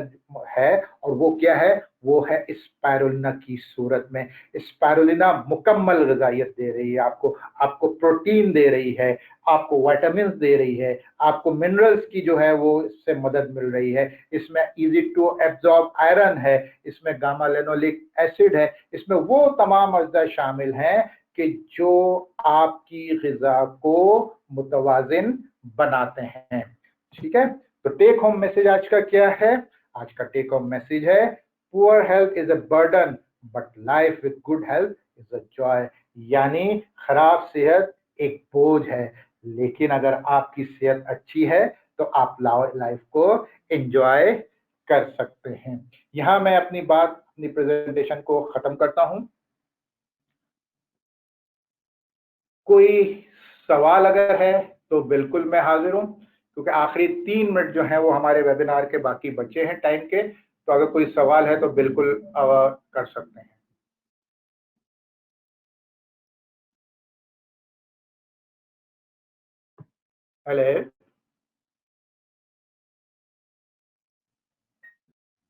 है। और वो क्या है? वो है स्पायरुलिना की सूरत में। स्पायरुलिना मुकम्मल ग़िज़ाइयत दे रही है आपको प्रोटीन दे रही है, आपको विटामिन्स दे रही है, आपको मिनरल्स की जो है वो इससे मदद मिल रही है। इसमें इजी टू एब्जॉर्ब आयरन है, इसमें गामा लेनोलिक एसिड है, इसमें वो तमाम अज्जा शामिल हैं कि जो आपकी ग़िज़ा को मुतवाज़िन बनाते हैं। ठीक है, तो टेक होम मैसेज आज का क्या है? आज का टेक होम मैसेज है, poor health is a burden but life with good health is a joy. यानी खराब सेहत एक बोझ है, लेकिन अगर आपकी सेहत अच्छी है तो आप लाइफ को एंजॉय कर सकते हैं। यहां मैं अपनी प्रेजेंटेशन को खत्म करता हूं। कोई सवाल अगर है तो बिल्कुल मैं हाजिर हूं, क्योंकि आखिरी 3 मिनट जो हैं वो हमारे वेबिनार के बाकी बचे हैं टाइम के। तो अगर कोई सवाल है तो बिल्कुल कर सकते हैं। हेलो,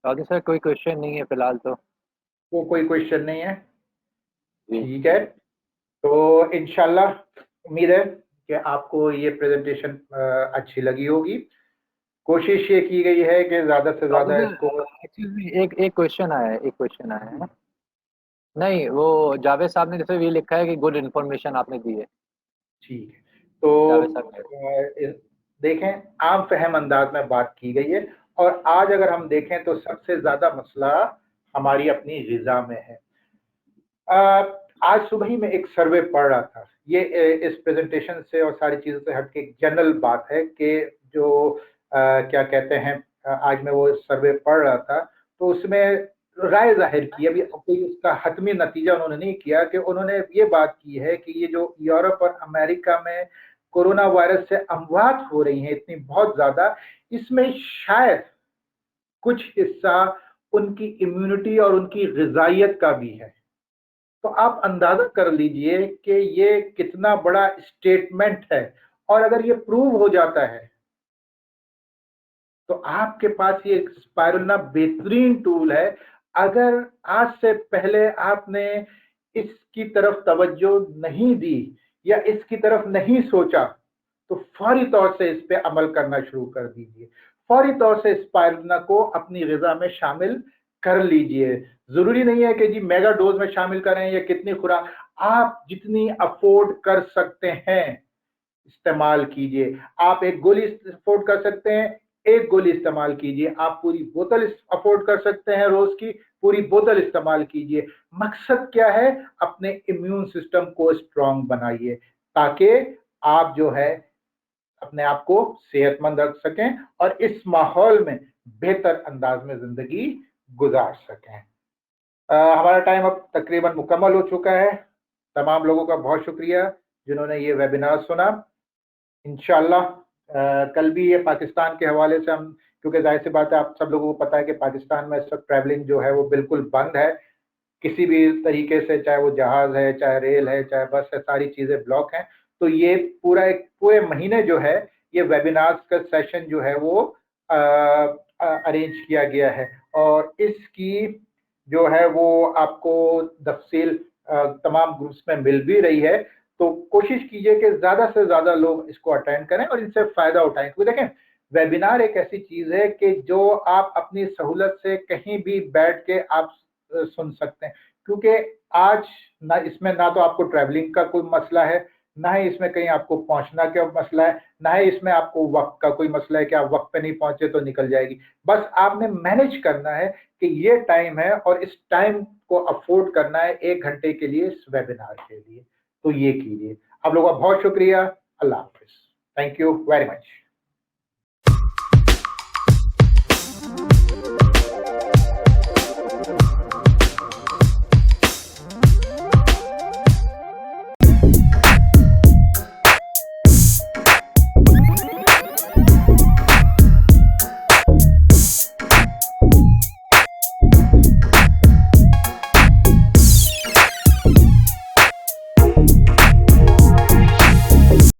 राधे सर, कोई क्वेश्चन नहीं है फिलहाल तो। वो कोई क्वेश्चन नहीं है? जी। ठीक है, तो इंशाल्लाह उम्मीद है कि आपको ये प्रेजेंटेशन अच्छी लगी होगी। कोशिश ये की गई है कि ज्यादा से ज्यादा इसको एक क्वेश्चन आया है। नहीं, वो जावेद साहब ने जैसे ये लिखा है कि गुड इन्फॉर्मेशन आपने दी है। ठीक है, तो जावेद साहब ने देखें, आम फहम अंदाज में बात की गई है। और आज अगर हम देखें तो सबसे ज्यादा मसला हमारी अपनी ग़िज़ा में है। आज सुबह ही मैं एक सर्वे पढ़ रहा था, ये इस प्रेजेंटेशन से और सारी चीज़ों से हट के एक जनरल बात है कि जो क्या कहते हैं, आज मैं वो सर्वे पढ़ रहा था तो उसमें राय जाहिर की, अभी कोई उसका हतमी नतीजा उन्होंने नहीं किया, कि उन्होंने ये बात की है कि ये जो यूरोप और अमेरिका में कोरोना वायरस से अमवात हो रही हैं इतनी बहुत ज्यादा, इसमें शायद कुछ हिस्सा उनकी इम्यूनिटी और उनकी ग़िज़ाइयत का भी है। तो आप अंदाजा कर लीजिए कि ये कितना बड़ा स्टेटमेंट है, और अगर ये प्रूव हो जाता है तो आपके पास ये स्पाइरुलिना बेहतरीन टूल है। अगर आज से पहले आपने इसकी तरफ तवज्जो नहीं दी या इसकी तरफ नहीं सोचा, तो फौरी तौर से इस पे अमल करना शुरू कर दीजिए। फौरी तौर से स्पाइरुलिना को अपनी ग़िज़ा में शामिल कर लीजिए। ज़रूरी नहीं है कि जी मेगा डोज में शामिल करें या कितनी खुराक, आप जितनी अफोर्ड कर सकते हैं इस्तेमाल कीजिए। आप एक गोली अफोर्ड कर सकते हैं, एक गोली इस्तेमाल कीजिए। आप पूरी बोतल अफोर्ड कर सकते हैं रोज की, पूरी बोतल इस्तेमाल कीजिए। मकसद क्या है? अपने इम्यून सिस्टम को स्ट्रांग बनाइए, ताकि आप जो है अपने आप को सेहतमंद रख सकें और इस माहौल में बेहतर अंदाज में जिंदगी गुजार सकें। हमारा टाइम अब तकरीबन मुकम्मल हो चुका है। तमाम लोगों का बहुत शुक्रिया जिन्होंने ये वेबिनार सुना। इंशाल्लाह कल भी ये पाकिस्तान के हवाले से हम, क्योंकि जाहिर सी बात है आप सब लोगों को पता है कि पाकिस्तान में इस वक्त ट्रैवलिंग जो है वो बिल्कुल बंद है किसी भी तरीके से, चाहे वो जहाज है, चाहे रेल है, चाहे बस है, सारी चीज़ें ब्लॉक हैं। तो ये पूरे महीने जो है ये वेबिनार्स का सेशन जो है वो अरेंज किया गया है, और इसकी जो है वो आपको तफसील तमाम ग्रुप्स में मिल भी रही है। तो कोशिश कीजिए कि ज़्यादा से ज़्यादा लोग इसको अटेंड करें और इनसे फ़ायदा उठाएं। क्योंकि देखें, वेबिनार एक ऐसी चीज़ है कि जो आप अपनी सहूलत से कहीं भी बैठ के आप सुन सकते हैं, क्योंकि आज ना इसमें ना तो आपको ट्रैवलिंग का कोई मसला है, ना ही इसमें कहीं आपको पहुंचना का मसला है, ना ही इसमें आपको वक्त का कोई मसला है कि आप वक्त पे नहीं पहुंचे तो निकल जाएगी। बस आपने मैनेज करना है कि ये टाइम है और इस टाइम को अफोर्ड करना है 1 घंटे के लिए इस वेबिनार के लिए। तो ये कीजिए। आप लोगों का बहुत शुक्रिया। अल्लाह हाफिज। Thank you very much.